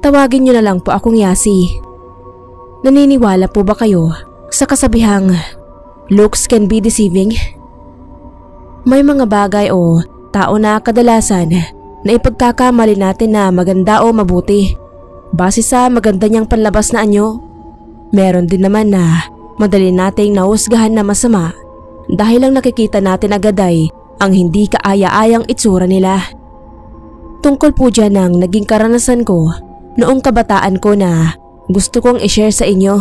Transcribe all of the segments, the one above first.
Tawagin niyo na lang po akong Yasi. Naniniwala po ba kayo sa kasabihang looks can be deceiving? May mga bagay o tao na kadalasan na ipagkakamali natin na maganda o mabuti base sa maganda niyang panlabas na anyo. Meron din naman na madali nating nahusgahan na masama dahil lang nakikita natin agad ay ang hindi kaaya-ayang itsura nila. Tungkol po dyan ang naging karanasan ko noong kabataan ko na gusto kong i-share sa inyo.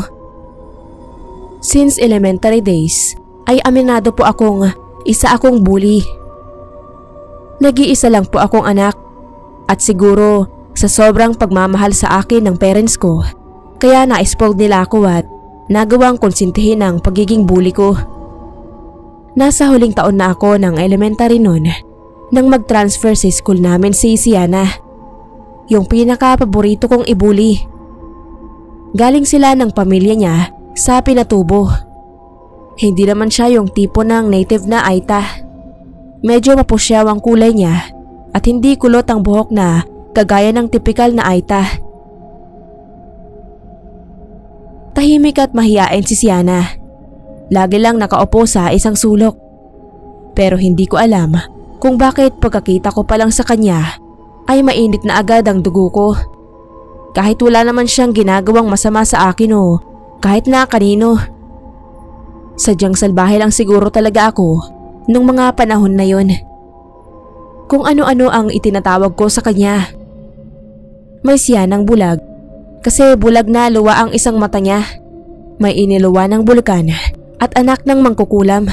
Since elementary days ay aminado po akong isa akong bully. Nag-iisa lang po akong anak at siguro sa sobrang pagmamahal sa akin ng parents ko kaya na-spoiled nila ako at nagawang konsintihin ang pagiging bully ko. Nasa huling taon na ako ng elementary noon nang mag-transfer sa school namin si Siana, yung pinaka-paborito kong ibuli. Galing sila ng pamilya niya sa Pinatubo. Hindi naman siya yung tipo ng native na Aita. Medyo mapusyaw ang kulay niya at hindi kulot ang buhok na kagaya ng tipikal na Aita. Tahimik at mahiyain si Siana. Lagi lang nakaupo sa isang sulok. Pero hindi ko alam kung bakit pagkakita ko pa lang sa kanya ay mainit na agad ang dugo ko. Kahit wala naman siyang ginagawang masama sa akin o kahit na kanino. Sadyang salbahe lang siguro talaga ako nung mga panahon na yon. Kung ano-ano ang itinatawag ko sa kanya. May Sianang bulag kasi bulag na luwa ang isang mata niya. May iniluwa ng bulkan at anak ng mangkukulam.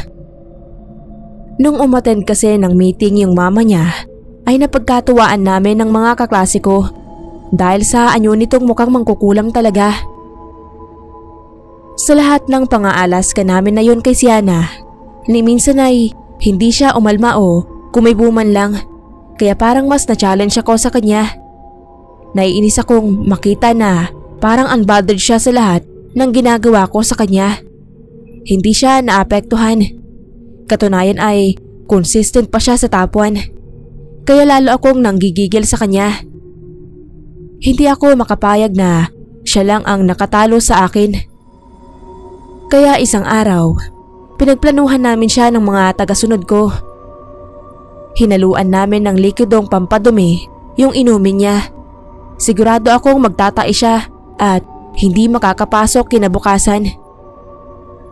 Nung umattend kasi ng meeting yung mama niya ay napagkatuwaan namin ng mga kaklase ko dahil sa anyo nitong mukhang mangkukulam talaga. Sa lahat ng pang-aalas ka namin na yun kay Siana, ni minsan ay hindi siya umalma o kumibo man lang, kaya parang mas na-challenge ako sa kanya. Naiinis akong makita na parang unbothered siya sa lahat ng ginagawa ko sa kanya. Hindi siya naapektuhan. Katunayan ay consistent pa siya sa top 1. Kaya lalo akong nanggigigil sa kanya. Hindi ako makapayag na siya lang ang nakatalo sa akin. Kaya isang araw, pinagplanuhan namin siya ng mga tagasunod ko. Hinaluan namin ng likidong pampadumi yung inumin niya. Sigurado akong magtatai siya at hindi makakapasok kinabukasan.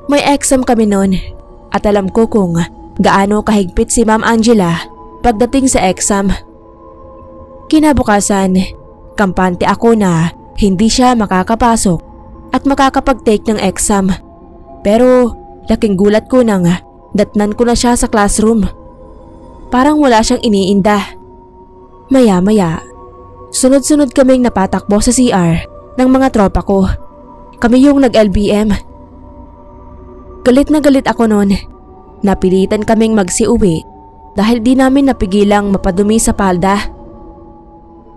May exam kami noon at alam ko kung gaano kahigpit si Ma'am Angela pagdating sa exam. Kinabukasan, kampante ako na hindi siya makakapasok at makakapag-take ng exam. Pero laking gulat ko nang datnan ko na siya sa classroom. Parang wala siyang iniinda. Maya-maya, sunod-sunod kaming napatakbo sa CR ng mga tropa ko. Kami yung nag-LBM. Galit na galit ako noon. Napilitan kaming magsiuwi dahil di namin napigilang mapadumi sa palda.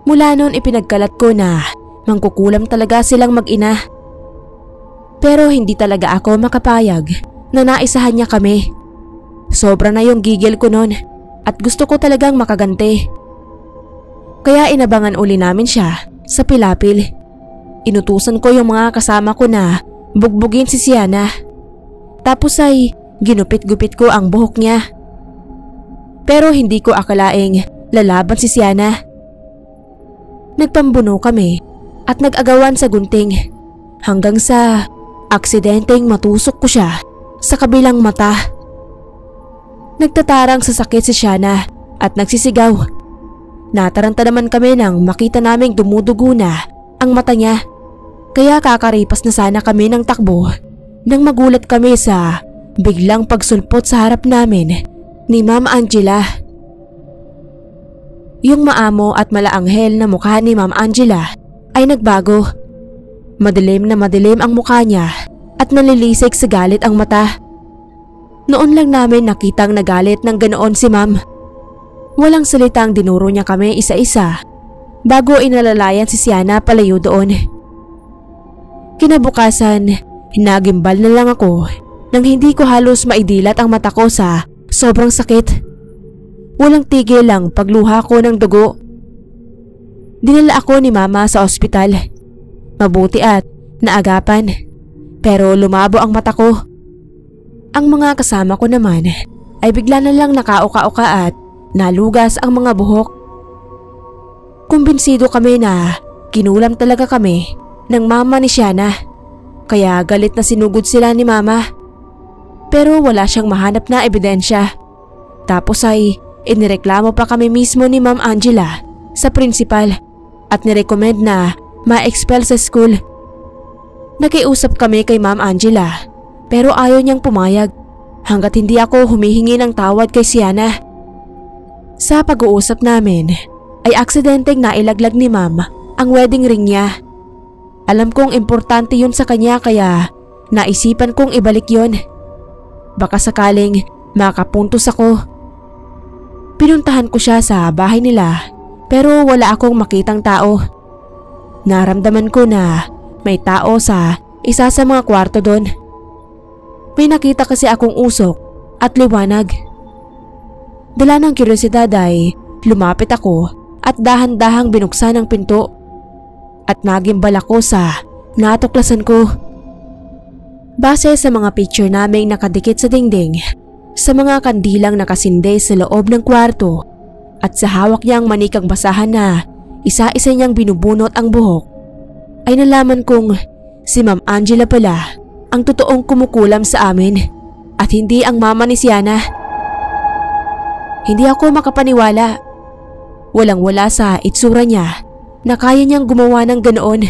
Mula noon ipinagkalat ko na mangkukulam talaga silang mag-ina. Pero hindi talaga ako makapayag na naisahan niya kami. Sobra na yung gigil ko noon at gusto ko talagang makaganti. Kaya inabangan uli namin siya sa Pilapil. Inutusan ko yung mga kasama ko na bugbugin si Siana. Tapos ay ginupit-gupit ko ang buhok niya. Pero hindi ko akalaing lalaban si Siana. Nagpambuno kami at nag-agawan sa gunting hanggang sa aksidenteng matusok ko siya sa kabilang mata. Nagtatarang sa sakit si Siana at nagsisigaw. Nataranta naman kami nang makita naming dumudugo na ang mata niya. Kaya kakaripas na sana kami ng takbo nang magulat kami sa biglang pagsulpot sa harap namin ni Ma'am Angela. Yung maamo at malaanghel na mukha ni Ma'am Angela ay nagbago. Madilim na madilim ang mukha niya at nalilisik sa galit ang mata. Noon lang namin nakitang nagalit ng ganoon si Ma'am. Walang salitang dinuro niya kami isa-isa bago inalalayan si Siana palayo doon. Kinabukasan, nagimbal na lang ako nang hindi ko halos maidilat ang mata ko sa sobrang sakit. Walang tigil ang pagluha ko ng dugo. Dinala ako ni mama sa ospital. Mabuti at naagapan. Pero lumabo ang mata ko. Ang mga kasama ko naman ay bigla na lang nakauka-uka at nalugas ang mga buhok. Kumbinsido kami na kinulam talaga kami ng mama ni Shiana. Kaya galit na sinugod sila ni mama. Pero wala siyang mahanap na ebidensya. Tapos ay inireklamo pa kami mismo ni Ma'am Angela sa principal at nirecommend na ma-expel sa school. Nakiusap kami kay Ma'am Angela pero ayaw niyang pumayag hanggat hindi ako humihingi ng tawad kay Shiana. Sa pag-uusap namin ay aksidenteng nailaglag ni Ma'am ang wedding ring niya. Alam kong importante yun sa kanya kaya naisipan kong ibalik yun. Baka sakaling makapuntos ako. Pinuntahan ko siya sa bahay nila pero wala akong makitang tao. Naramdaman ko na may tao sa isa sa mga kwarto doon. May nakita kasi akong usok at liwanag. Dala ng kuryosidad ay lumapit ako at dahan-dahang binuksan ang pinto. At nagimbal ako sa natuklasan ko. Base sa mga picture naming nakadikit sa dingding, sa mga kandilang nakasinde sa loob ng kwarto, at sa hawak niyang manikang basahan na isa-isa niyang binubunot ang buhok, ay nalaman kong si Ma'am Angela pala ang totoong kumukulam sa amin at hindi ang mama ni Shiana. Hindi ako makapaniwala. Walang-wala sa itsura niya na kaya niyang gumawa ng ganoon.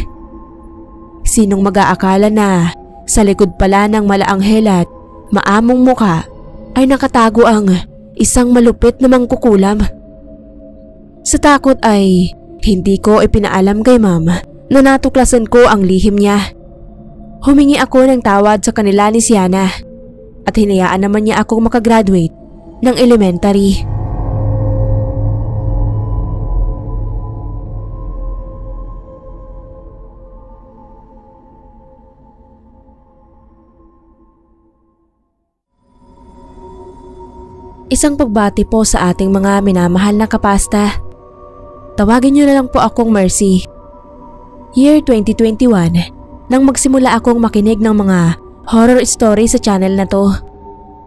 Sinong mag-aakala na sa likod pala ng malaanghel at maamong muka ay nakatago ang isang malupit na mangkukulam. Sa takot ay hindi ko ipinaalam kay Ma'am na natuklasan ko ang lihim niya. Humingi ako ng tawad sa kanila ni Shiana at hinayaan naman niya akong makagraduate ng elementary. Isang pagbati po sa ating mga minamahal na kapasta. Tawagin niyo na lang po akong Mercy. Year 2021, nang magsimula akong makinig ng mga horror story sa channel na to.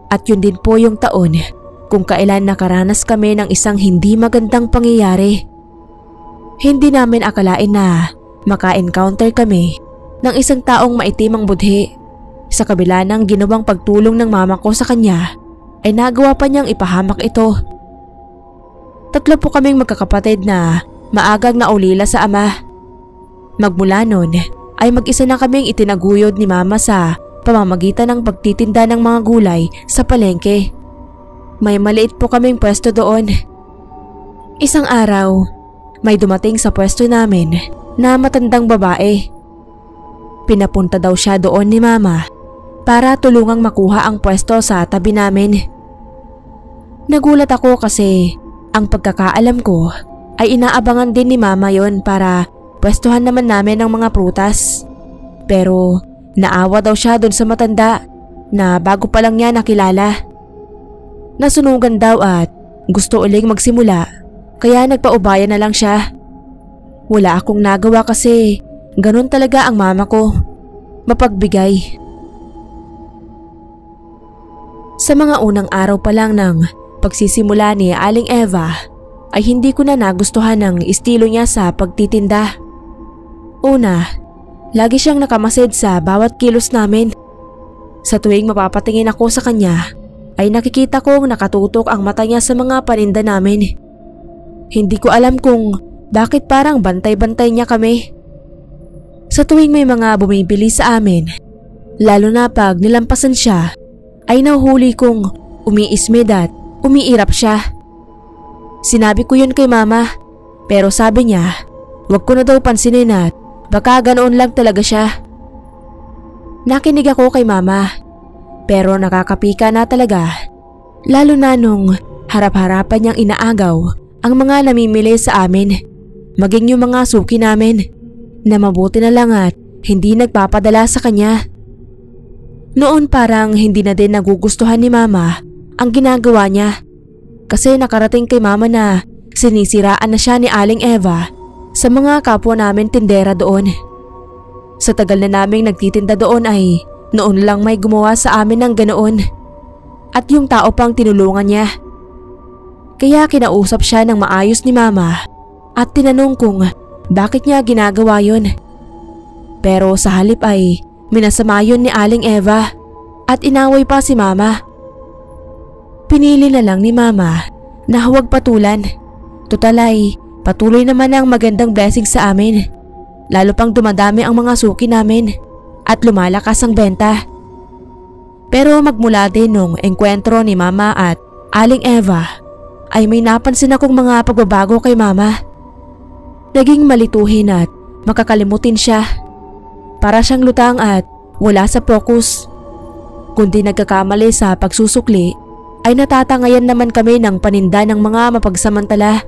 At yun din po yung taon kung kailan nakaranas kami ng isang hindi magandang pangyayari. Hindi namin akalain na maka-encounter kami ng isang taong maitim ang budhi. Sa kabila ng ginawang pagtulong ng mama ko sa kanya, ay nagawa pa niyang ipahamak ito. Tatlo po kaming magkakapatid na maagang naulila sa ama. Magmula noon ay mag-isa na kaming itinaguyod ni mama sa pamamagitan ng pagtitinda ng mga gulay sa palengke. May maliit po kaming pwesto doon. Isang araw, may dumating sa pwesto namin na matandang babae. Pinapunta daw siya doon ni mama para tulungang makuha ang pwesto sa tabi namin. Nagulat ako kasi ang pagkakaalam ko ay inaabangan din ni mama yon para pwestuhan naman namin ng mga prutas. Pero naawa daw siya doon sa matanda na bago pa lang niya nakilala. Nasunugan daw at gusto uling magsimula kaya nagpaubaya na lang siya. Wala akong nagawa kasi ganun talaga ang mama ko, mapagbigay. Sa mga unang araw pa lang ng pagsisimula ni Aling Eva ay hindi ko na nagustuhan ang estilo niya sa pagtitinda. Una, lagi siyang nakamasid sa bawat kilos namin. Sa tuwing mapapatingin ako sa kanya ay nakikita kong nakatutok ang mata niya sa mga paninda namin. Hindi ko alam kung bakit parang bantay-bantay niya kami. Sa tuwing may mga bumibili sa amin, lalo na pag nilampasan siya, ay nahuhuli kong umiismid at umiirap siya. Sinabi ko yun kay mama, pero sabi niya wag ko na daw pansinin at baka ganoon lang talaga siya. Nakinig ako kay mama, pero nakakapika na talaga, lalo na nung harap-harapan niyang inaagaw ang mga namimili sa amin, maging yung mga suki namin, na mabuti na lang at hindi nagpapadala sa kanya. Noon parang hindi na din nagugustuhan ni mama ang ginagawa niya kasi nakarating kay mama na sinisiraan na siya ni Aling Eva sa sa mga kapwa namin tindera doon. Sa tagal na naming nagtitinda doon ay noon lang may gumawa sa amin ng ganoon. At yung tao pang tinulungan niya. Kaya kinausap siya ng maayos ni Mama at tinanong kung bakit niya ginagawa yun. Pero sa halip ay minasama yun ni Aling Eva at inaway pa si Mama. Pinili na lang ni Mama na huwag patulan. Tutal ay patuloy naman ang magandang blessing sa amin. Lalo pang dumadami ang mga suki namin at lumalakas ang benta. Pero magmula din nung engkwentro ni Mama at Aling Eva ay may napansin akong mga pagbabago kay Mama. Naging malituhin at makakalimutin siya. Para siyang lutang at wala sa focus. Kundi nagkakamali sa pagsusukli ay natatangayan naman kami ng paninda ng mga mapagsamantala.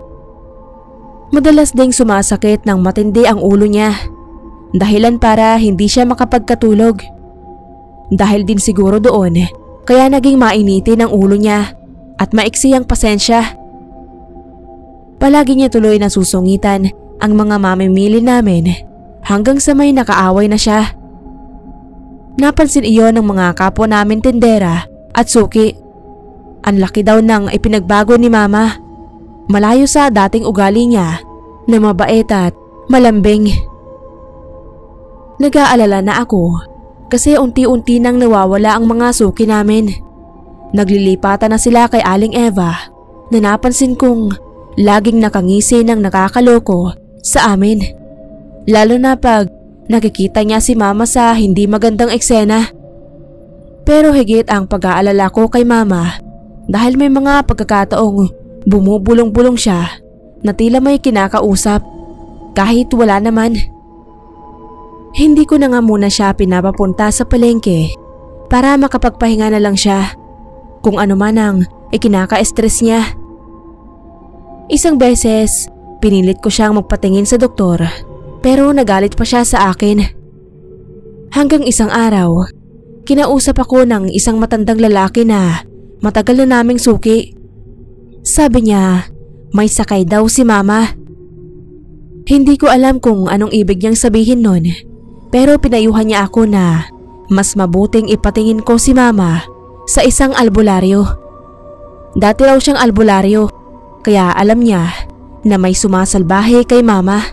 Madalas ding sumasakit ng matindi ang ulo niya. Dahilan para hindi siya makapagkatulog. Dahil din siguro doon kaya naging mainitin ang ulo niya at maiksi ang pasensya. Palagi niya tuloy na susungitan ang mga mamimili namin hanggang sa may nakaaway na siya. Napansin iyon ng mga kapwa namin tindera at suki. Ang laki daw ng ipinagbago ni Mama. Malayo sa dating ugali niya na mabait at malambing. Nag-aalala na ako kasi unti-unti nang nawawala ang mga suki namin. Naglilipatan na sila kay Aling Eva na napansin kong laging nakangisi ng nakakaloko sa amin. Lalo na pag nakikita niya si Mama sa hindi magandang eksena. Pero higit ang pag-aalala ko kay Mama dahil may mga pagkakataong bumubulong-bulong siya na tila may kinakausap kahit wala naman. Hindi ko na nga muna siya pinapapunta sa palengke para makapagpahinga na lang siya kung ano man ang ikinaka-stress niya. Isang beses, pinilit ko siyang magpatingin sa doktor pero nagalit pa siya sa akin. Hanggang isang araw, kinausap ako ng isang matandang lalaki na matagal na naming suki. Sabi niya, may sakay daw si Mama. Hindi ko alam kung anong ibig niyang sabihin nun, pero pinayuhan niya ako na mas mabuting ipatingin ko si Mama sa isang albularyo. Dati raw siyang albularyo, kaya alam niya na may sumasalbahe kay Mama.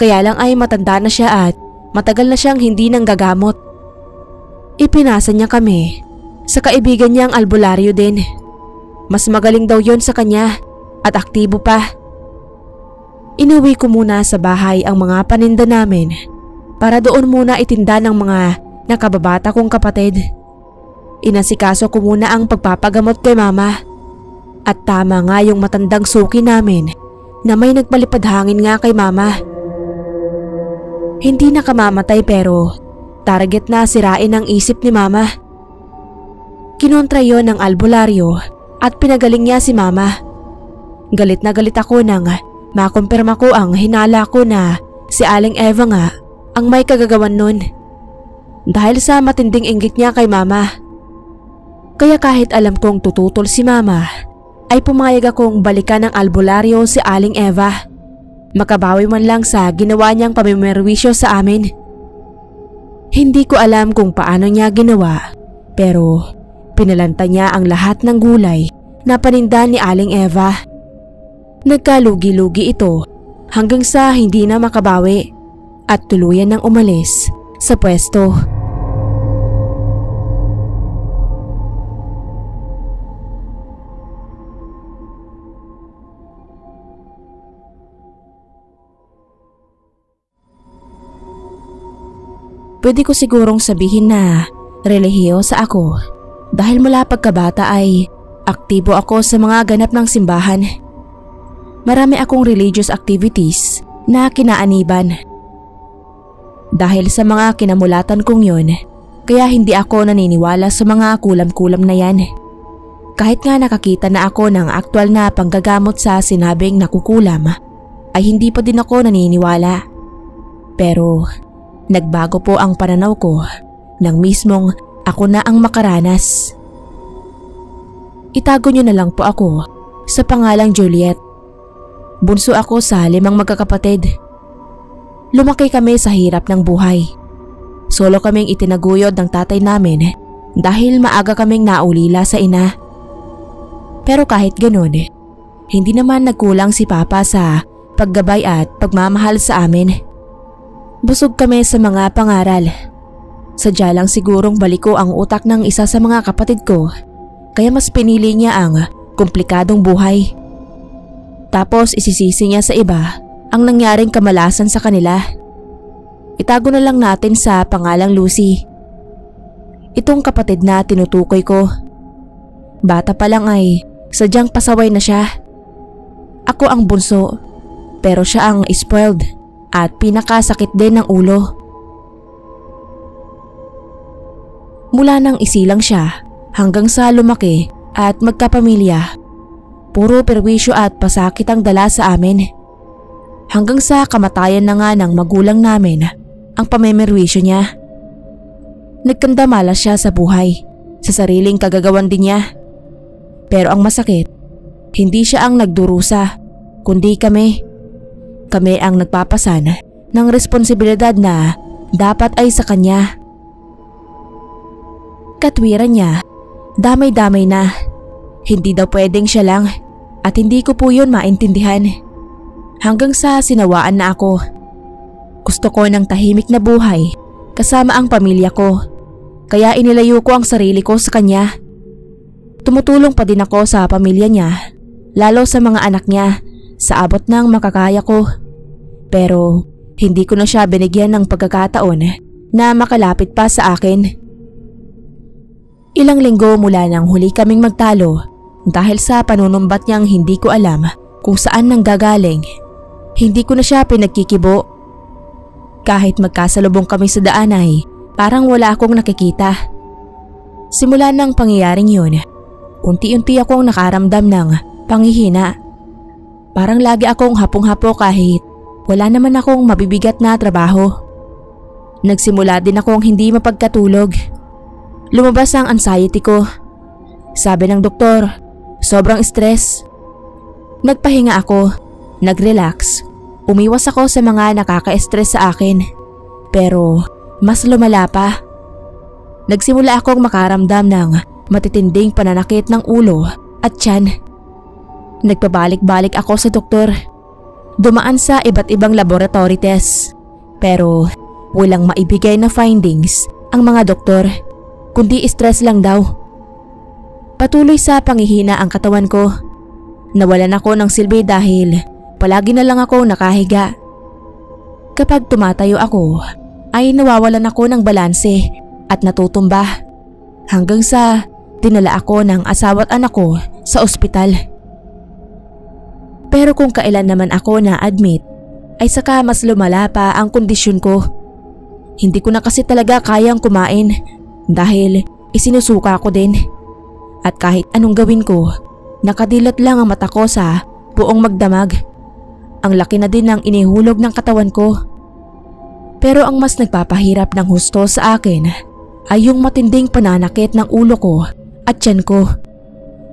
Kaya lang ay matanda na siya at matagal na siyang hindi nanggagamot. Ipinasa niya kami sa kaibigan niyang albularyo din. Mas magaling daw yon sa kanya at aktibo pa. Inuwi ko muna sa bahay ang mga paninda namin para doon muna itinda ng mga nakababata kong kapatid. Inasikaso ko muna ang pagpapagamot kay Mama. At tama nga yung matandang suki namin na may nagpalipad hangin nga kay Mama. Hindi nakamamatay pero target na sirain ang isip ni Mama. Kinontra yon ng albularyo at pinagaling niya si Mama. Galit na galit ako nang makumpirma ko ang hinala ko na si Aling Eva nga ang may kagagawan nun. Dahil sa matinding inggit niya kay Mama. Kaya kahit alam kong tututol si Mama, ay pumayag akong balikan ng albularyo si Aling Eva. Makabawi man lang sa ginawa niyang pamimerwisyo sa amin. Hindi ko alam kung paano niya ginawa, pero pinalanta niya ang lahat ng gulay na paninda ni Aling Eva. Nagkalugi-lugi ito hanggang sa hindi na makabawi at tuluyan nang umalis sa pwesto. Pwede ko sigurong sabihin na relihiyosa ako dahil mula pagkabata ay aktibo ako sa mga ganap ng simbahan. Marami akong religious activities na kinaaniban. Dahil sa mga kinamulatan kong yun, kaya hindi ako naniniwala sa mga kulam-kulam na yan. Kahit nga nakakita na ako ng aktwal na panggagamot sa sinabing nakukulam, ay hindi pa din ako naniniwala. Pero nagbago po ang pananaw ko nang mismong ako na ang makaranas. Itago niyo na lang po ako sa pangalang Juliet. Bunso ako sa 5 magkakapatid Lumaki kami sa hirap ng buhay. Solo kaming itinaguyod ng tatay namin dahil maaga kaming naulila sa ina. Pero kahit ganun, hindi naman nagkulang si Papa sa paggabay at pagmamahal sa amin. Busog kami sa mga pangaral. Sadya lang sigurong baliko ang utak ng isa sa mga kapatid ko, kaya mas pinili niya ang komplikadong buhay. Tapos isisisi niya sa iba ang nangyaring kamalasan sa kanila. Itago na lang natin sa pangalang Lucy. Itong kapatid na tinutukoy ko. Bata pa lang ay sadyang pasaway na siya. Ako ang bunso, pero siya ang spoiled at pinakasakit din ng ulo. Mula nang isilang siya hanggang sa lumaki at magkapamilya, puro perwisyo at pasakit ang dala sa amin. Hanggang sa kamatayan na nga ng magulang namin ang pamemerwisyo niya. Nagkandamala siya sa buhay, sa sariling kagagawan din niya. Pero ang masakit, hindi siya ang nagdurusa, kundi kami. Kami ang nagpapasan ng responsibilidad na dapat ay sa kanya. Katwiran niya, damay-damay na. Hindi daw pwedeng siya lang at hindi ko po yun maintindihan. Hanggang sa sinawaan na ako. Gusto ko ng tahimik na buhay kasama ang pamilya ko, kaya inilayo ko ang sarili ko sa kanya. Tumutulong pa din ako sa pamilya niya, lalo sa mga anak niya, sa abot ng makakaya ko. Pero hindi ko na siya binigyan ng pagkakataon na makalapit pa sa akin. Ilang linggo mula nang huli kaming magtalo dahil sa panunumbat niyang hindi ko alam kung saan nanggagaling. Hindi ko na siya pinagkikibo. Kahit magkasalubong kami sa daan ay parang wala akong nakikita. Simula ng pangyayaring yun, unti-unti akong nakaramdam ng panghihina. Parang lagi akong hapong-hapo kahit wala naman akong mabibigat na trabaho. Nagsimula din akong hindi mapagkatulog. Lumabas ang anxiety ko. Sabi ng doktor, sobrang stress. Nagpahinga ako, nag-relax. Umiwas ako sa mga nakaka-stress sa akin. Pero mas lumala pa. Nagsimula akong makaramdam ng matitinding pananakit ng ulo at tiyan. Nagpabalik-balik ako sa doktor. Dumaan sa iba't ibang laboratory test. Pero walang maibigay na findings ang mga doktor, kundi stress lang daw. Patuloy sa panghihina ang katawan ko. Nawalan ako ng silbi dahil palagi na lang ako nakahiga. Kapag tumatayo ako, ay nawawalan ako ng balanse at natutumba. Hanggang sa dinala ako ng asawa at anak ko sa ospital. Pero kung kailan naman ako na-admit, ay saka mas lumala pa ang kondisyon ko. Hindi ko na kasi talaga kayang kumain dahil isinusuka ko din. At kahit anong gawin ko, nakadilat lang ang mata ko sa buong magdamag. Ang laki na din ng inihulog ng katawan ko. Pero ang mas nagpapahirap ng husto sa akin ay yung matinding pananakit ng ulo ko at tiyan ko.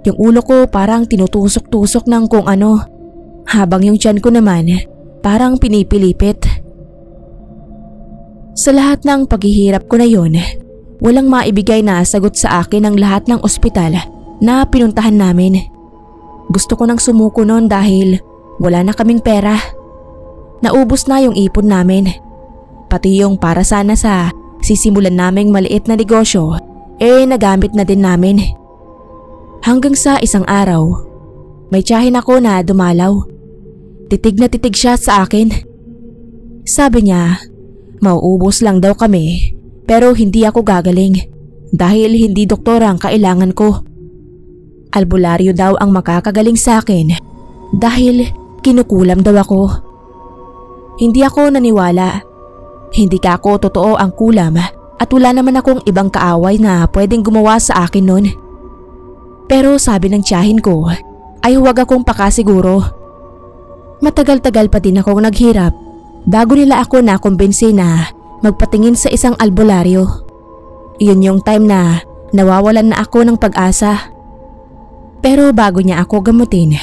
Yung ulo ko parang tinutusok-tusok ng kung ano, habang yung tiyan ko naman parang pinipilipit. Sa lahat ng paghihirap ko na yon, walang maibigay na sagot sa akin ng lahat ng ospital na pinuntahan namin. Gusto ko nang sumuko noon dahil wala na kaming pera. Naubos na yung ipon namin. Pati yung para sana sa sisimulan naming maliit na negosyo, nagamit na din namin. Hanggang sa isang araw, may tiyahin ako na dumalaw. Titig na titig siya sa akin. Sabi niya, mauubos lang daw kami pero hindi ako gagaling dahil hindi doktor ang kailangan ko. Albularyo daw ang makakagaling sa akin dahil kinukulam daw ako. Hindi ako naniwala. Hindi ka ako totoo ang kulam at wala naman akong ibang kaaway na pwedeng gumawa sa akin nun. Pero sabi ng tiyahin ko ay huwag akong pakasiguro. Matagal-tagal pa din akong naghirap bago nila ako nakumbinsi na magpatingin sa isang albularyo. Iyon yung time na nawawalan na ako ng pag-asa. Pero bago niya ako gamutin,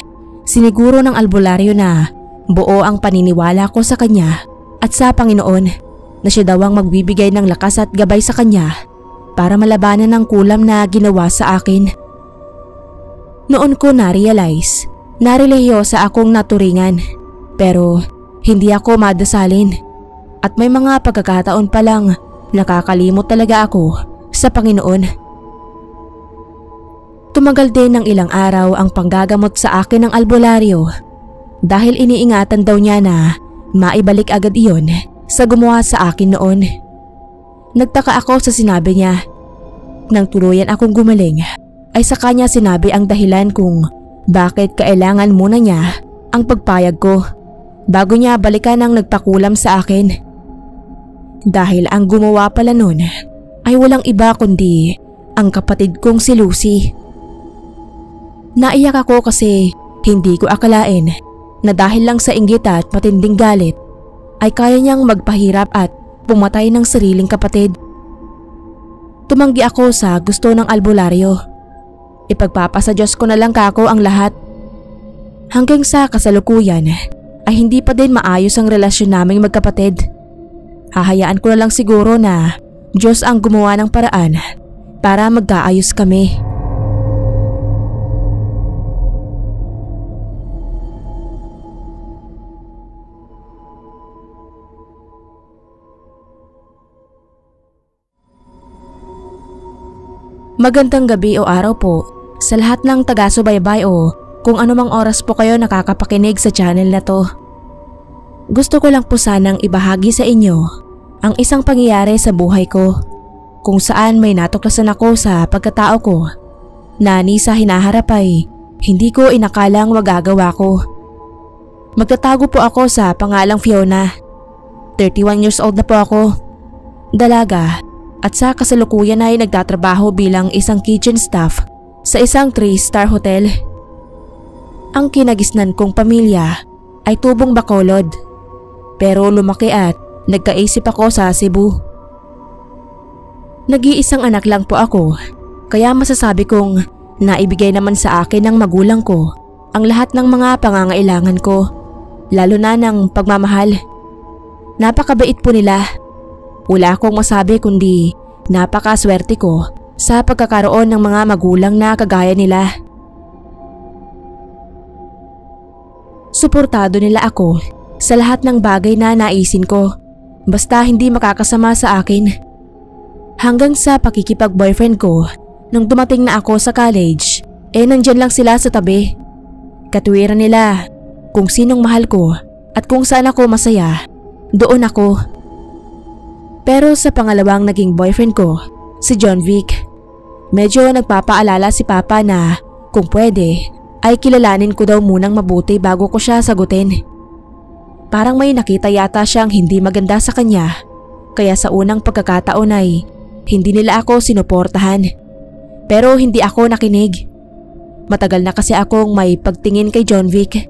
siniguro ng albularyo na buo ang paniniwala ko sa kanya at sa Panginoon na siya daw ang magbibigay ng lakas at gabay sa kanya para malabanan ang kulam na ginawa sa akin. Noon ko na-realize na relihiyosa akong naturingan pero hindi ako madasalin at may mga pagkakataon pa lang nakakalimot talaga ako sa Panginoon. Tumagal din ng ilang araw ang panggagamot sa akin ng albularyo dahil iniingatan daw niya na maibalik agad iyon sa gumawa sa akin noon. Nagtaka ako sa sinabi niya. Nang tuluyan akong gumaling ay sa kanya sinabi ang dahilan kung bakit kailangan muna niya ang pagpayag ko bago niya balikan ang nagpakulam sa akin. Dahil ang gumawa pala nun ay walang iba kundi ang kapatid kong si Lucy. Naiyak ako kasi hindi ko akalain na dahil lang sa inggit at matinding galit ay kaya niyang magpahirap at pumatay ng sariling kapatid. Tumanggi ako sa gusto ng albularyo. Ipagpapasa Diyos ko na lang kako ang lahat. Hanggang sa kasalukuyan ay hindi pa din maayos ang relasyon naming magkapatid. Hahayaan ko na lang siguro na Diyos ang gumawa ng paraan para magkaayos kami. Magandang gabi o araw po sa lahat ng taga-subaybay o kung anumang oras po kayo nakakapakinig sa channel na to. Gusto ko lang po sanang ibahagi sa inyo ang isang pangyayari sa buhay ko kung saan may natuklasan ako sa pagkatao ko na ni sa hinaharap ay hindi ko inakalang magagawa ko. Magtatago po ako sa pangalang Fiona. 31 years old na po ako. Dalaga. At sa kasalukuyan ay nagtatrabaho bilang isang kitchen staff sa isang 3-star hotel. Ang kinagisnan kong pamilya ay tubong Bacolod pero lumaki at nagkaisip ako sa Cebu. Nag-iisang anak lang po ako kaya masasabi kong naibigay naman sa akin ng magulang ko ang lahat ng mga pangangailangan ko, lalo na ng pagmamahal. Napakabait po nila. Wala akong masabi kundi napakaswerte ko sa pagkakaroon ng mga magulang na kagaya nila. Suportado nila ako sa lahat ng bagay na naisin ko basta hindi makakasama sa akin. Hanggang sa pakikipag-boyfriend ko nung dumating na ako sa college nandyan lang sila sa tabi. Katuwiran nila kung sinong mahal ko at kung saan ako masaya, doon ako. Pero sa pangalawang naging boyfriend ko, si John Vic, medyo nagpapaalala si Papa na kung pwede ay kilalanin ko daw munang mabuti bago ko siya sagutin. Parang may nakita yata siyang hindi maganda sa kanya kaya sa unang pagkakataon ay hindi nila ako sinuportahan. Pero hindi ako nakinig. Matagal na kasi akong may pagtingin kay John Vic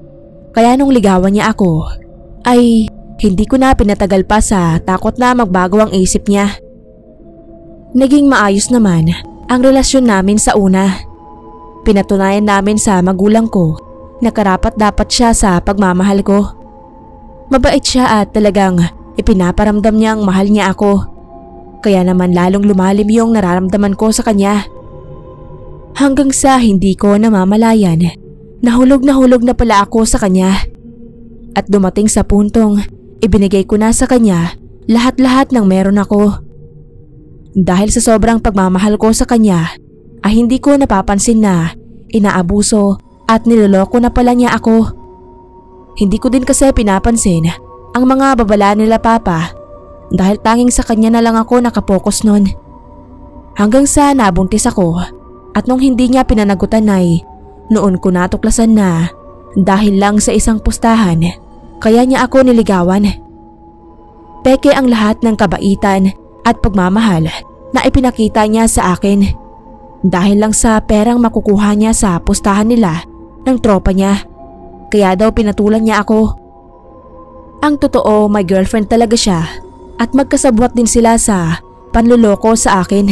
kaya nung ligawan niya ako ay hindi ko na pinatagal pa sa takot na magbago ang isip niya. Naging maayos naman ang relasyon namin sa una. Pinatunayan namin sa magulang ko na karapat-dapat siya sa pagmamahal ko. Mabait siya at talagang ipinaparamdam niyang mahal niya ako. Kaya naman lalong lumalim yung nararamdaman ko sa kanya. Hanggang sa hindi ko namamalayan, nahulog na pala ako sa kanya. At dumating sa puntong ibinigay ko na sa kanya lahat-lahat ng meron ako. Dahil sa sobrang pagmamahal ko sa kanya, ay hindi ko napapansin na inaabuso at niloloko na pala niya ako. Hindi ko din kasi pinapansin ang mga babala nila Papa dahil tanging sa kanya na lang ako nakapokus nun. Hanggang sa nabuntis ako at nung hindi niya pinanagutan ay noon ko natuklasan na dahil lang sa isang pustahan kaya niya ako niligawan. Peke ang lahat ng kabaitan at pagmamahal na ipinakita niya sa akin dahil lang sa perang makukuha niya sa pustahan nila ng tropa niya. Kaya daw pinatulan niya ako. Ang totoo, may girlfriend talaga siya at magkasabwat din sila sa panluloko sa akin.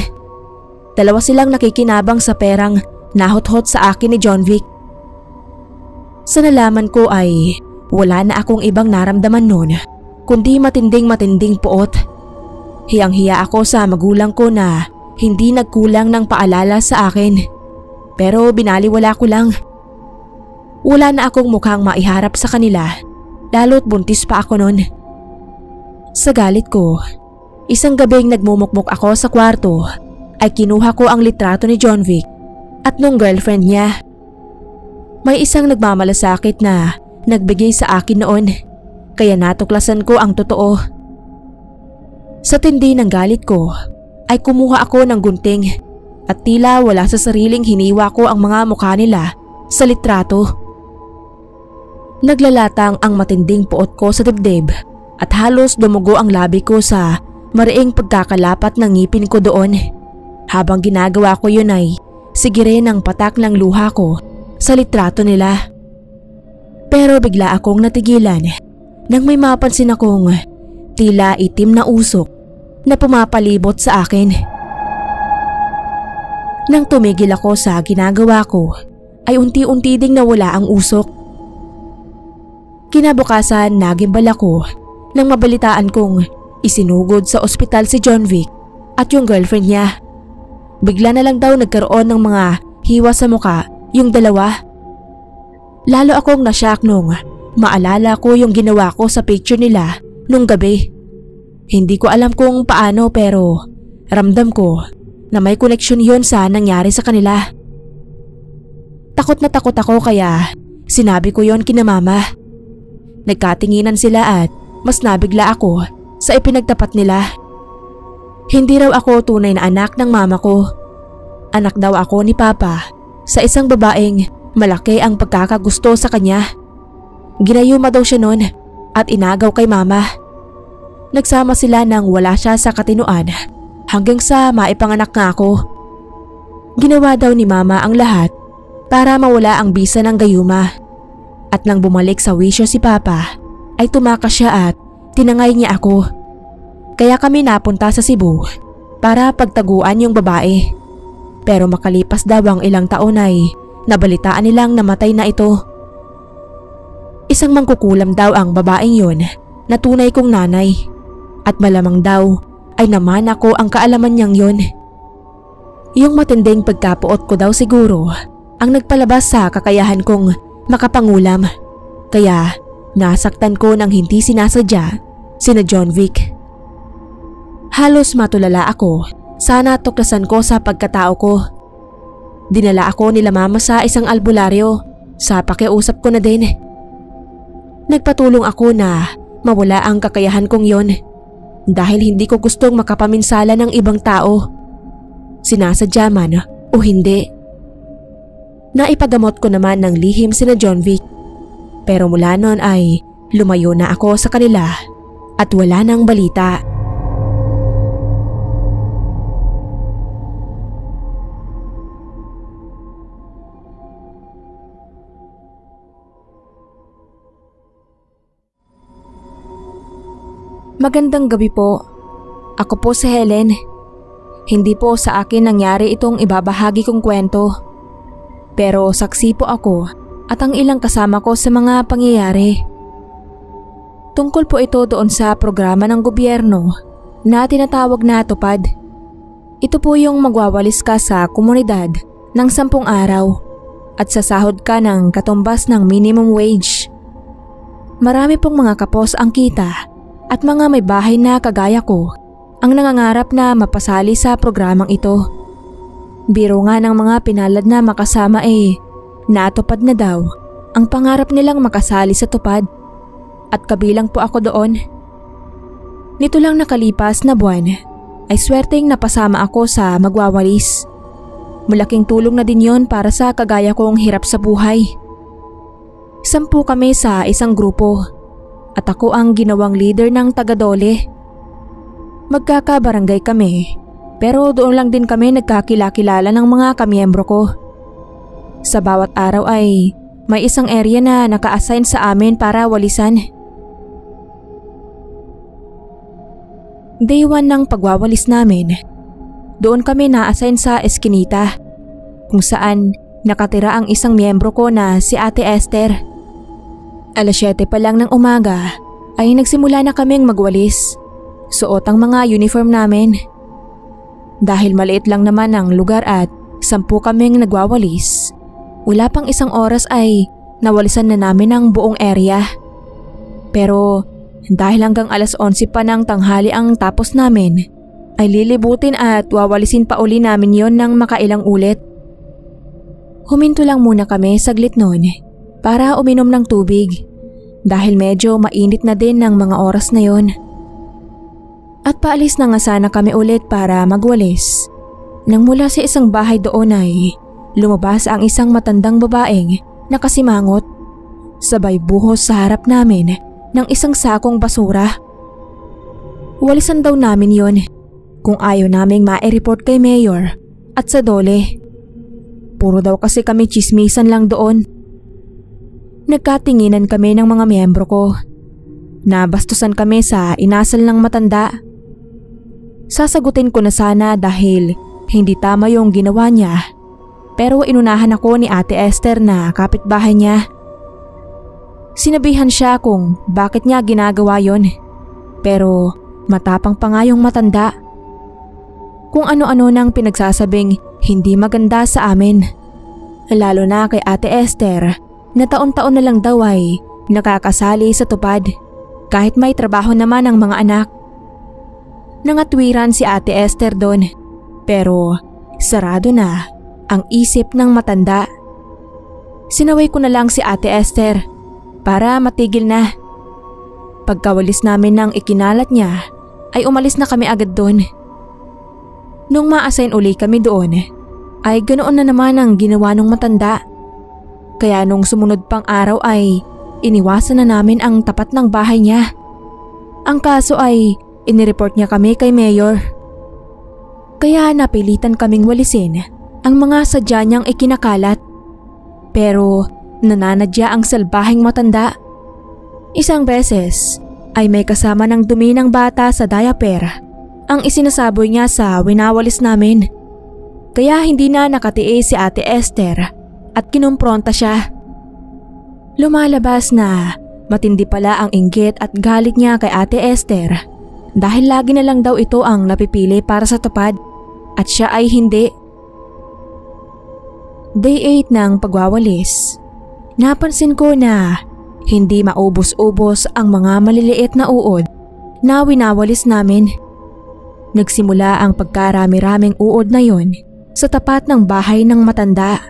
Dalawa silang nakikinabang sa perang nahothot sa akin ni John Vic. Sa nalaman ko ay wala na akong ibang naramdaman noon kundi matinding puot. Hiyang-hiya ako sa magulang ko na hindi nagkulang ng paalala sa akin. Pero binaliwala ko lang. Wala na akong mukhang maiharap sa kanila, lalo't buntis pa ako noon. Sa galit ko, isang gabing nagmumukmuk ako sa kwarto ay kinuha ko ang litrato ni John Vic at nung girlfriend niya. May isang nagmamalasakit na nagbigay sa akin noon, kaya natuklasan ko ang totoo. Sa tindi ng galit ko ay kumuha ako ng gunting at tila wala sa sariling hiniwa ko ang mga mukha nila sa litrato. Naglalatang ang matinding puot ko sa dibdib at halos dumugo ang labi ko sa mariing pagkakalapat ng ngipin ko doon. Habang ginagawa ko yun ay sigirin ang patak ng luha ko sa litrato nila. Pero bigla akong natigilan nang may mapansin akong tila itim na usok na pumapalibot sa akin. Nang tumigil ako sa ginagawa ko ay unti-unti ding nawala ang usok. Kinabukasan nagimbal ako nang mabalitaan kong isinugod sa ospital si John Vic at yung girlfriend niya. Bigla na lang daw nagkaroon ng mga hiwa sa muka yung dalawa. Lalo akong nasyak nung maalala ko yung ginawa ko sa picture nila nung gabi. Hindi ko alam kung paano pero ramdam ko na may koneksyon yun sa nangyari sa kanila. Takot na takot ako kaya sinabi ko yon kina mama. Nagkatinginan sila at mas nabigla ako sa ipinagtapat nila. Hindi raw ako tunay na anak ng mama ko. Anak daw ako ni Papa sa isang babaeng malaki ang pagkakagusto sa kanya. Ginayuma daw siya noon at inagaw kay mama. Nagsama sila nang wala siya sa katinuan hanggang sa maipanganak nga ako. Ginawa daw ni mama ang lahat para mawala ang bisa ng gayuma. At nang bumalik sa wisyo si Papa ay tumakas siya at tinangay niya ako. Kaya kami napunta sa Cebu para pagtaguan yung babae. Pero makalipas daw ang ilang taon ay nabalitaan nilang namatay na ito. Isang mangkukulam daw ang babaeng yun na tunay kong nanay. At malamang daw ay naman ako ang kaalaman niyang yun. Yung matinding pagkapuot ko daw siguro ang nagpalabas sa kakayahan kong makapangulam. Kaya nasaktan ko nang hindi sinasadya sina John Vic. Halos matulala ako sa natuklasan ko sa pagkatao ko. Dinala ako nila mama sa isang albularyo. Sa pakiusap ko na din. Nagpatulong ako na mawala ang kakayahan kong yon dahil hindi ko gustong makapaminsala ng ibang tao. Sinasadya man o hindi. Naipagamot ko naman ng lihim sina John Vic. Pero mula noon ay lumayo na ako sa kanila at wala nang balita. Magandang gabi po. Ako po si Helen. Hindi po sa akin nangyari itong ibabahagi kong kwento. Pero saksi po ako at ang ilang kasama ko sa mga pangyayari. Tungkol po ito doon sa programa ng gobyerno na tinatawag na TUPAD. Ito po yung magwawalis ka sa komunidad ng 10 araw at sasahod ka ng katumbas ng minimum wage. Marami pong mga kapos ang kita at mga may bahay na kagaya ko ang nangangarap na mapasali sa programang ito. Biro nga ng mga pinalad na makasama natupad na daw ang pangarap nilang makasali sa TUPAD at kabilang po ako doon. Nito lang nakalipas na buwan ay swerteng napasama ako sa magwawalis. Malaking tulong na din yon para sa kagaya kong hirap sa buhay. 10 kami sa isang grupo at ako ang ginawang leader ng taga-Dole. Magkakabarangay kami pero doon lang din kami nagkakilala ng mga kamiyembro ko. Sa bawat araw ay may isang area na naka-assign sa amin para walisan. Day 1 ng pagwawalis namin, doon kami na-assign sa eskinita kung saan nakatira ang isang miyembro ko na si Ate Esther. 7:00 pa lang ng umaga ay nagsimula na kaming magwalis. Suot ang mga uniform namin. Dahil maliit lang naman ang lugar at 10 kaming nagwawalis, wala pang 1 oras ay nawalisan na namin ang buong area. Pero dahil hanggang alas 11 pa ng tanghali ang tapos namin, ay lilibutin at wawalisin pa uli namin yon ng makailang ulit. Huminto lang muna kami saglit noon para uminom ng tubig dahil medyo mainit na din ng mga oras na yon. At paalis na nga sana kami ulit para magwalis nang mula sa isang bahay doon ay lumabas ang isang matandang babaeng nakasimangot, sabay buhos sa harap namin ng isang sakong basura. Walisan daw namin yon kung ayaw naming ma-report kay Mayor at sa Dole. Puro daw kasi kami chismisan lang doon. Nagkatinginan kami ng mga miyembro ko. Nabastusan kami sa inasal ng matanda. Sasagutin ko na sana dahil hindi tama yung ginawa niya, pero inunahan ako ni Ate Esther na kapitbahay niya. Sinabihan siya kung bakit niya ginagawa yon, pero matapang pa nga yung matanda. Kung ano-ano nang pinagsasabing hindi maganda sa amin. Lalo na kay Ate Esther na taon-taon na lang daw ay nakakasali sa tupad kahit may trabaho naman ang mga anak. Nangatwiran si Ate Esther doon, pero sarado na ang isip ng matanda. Sinaway ko na lang si Ate Esther para matigil na. Pagkawalis namin ng ikinalat niya ay umalis na kami agad doon. Nung ma-assign uli kami doon ay ganoon na naman ang ginawa ng matanda. Kaya nung sumunod pang araw ay iniwasan na namin ang tapat ng bahay niya. Ang kaso ay inireport niya kami kay Mayor. Kaya napilitan kaming walisin ang mga sadya niyang ikinakalat. Pero nananadya ang salbahing matanda. Isang beses ay may kasama ng dumi ng bata sa diaper ang isinasaboy niya sa winawalis namin. Kaya hindi na nakatiis si Ate Esther at kinumpronta siya. Lumalabas na matindi pala ang inggit at galit niya kay Ate Esther dahil lagi na lang daw ito ang napipili para sa tupad at siya ay hindi. Day 8 ng pagwawalis. Napansin ko na hindi maubos-ubos ang mga maliliit na uod na winawalis namin. Nagsimula ang pagkarami-raming uod na yon sa tapat ng bahay ng matanda.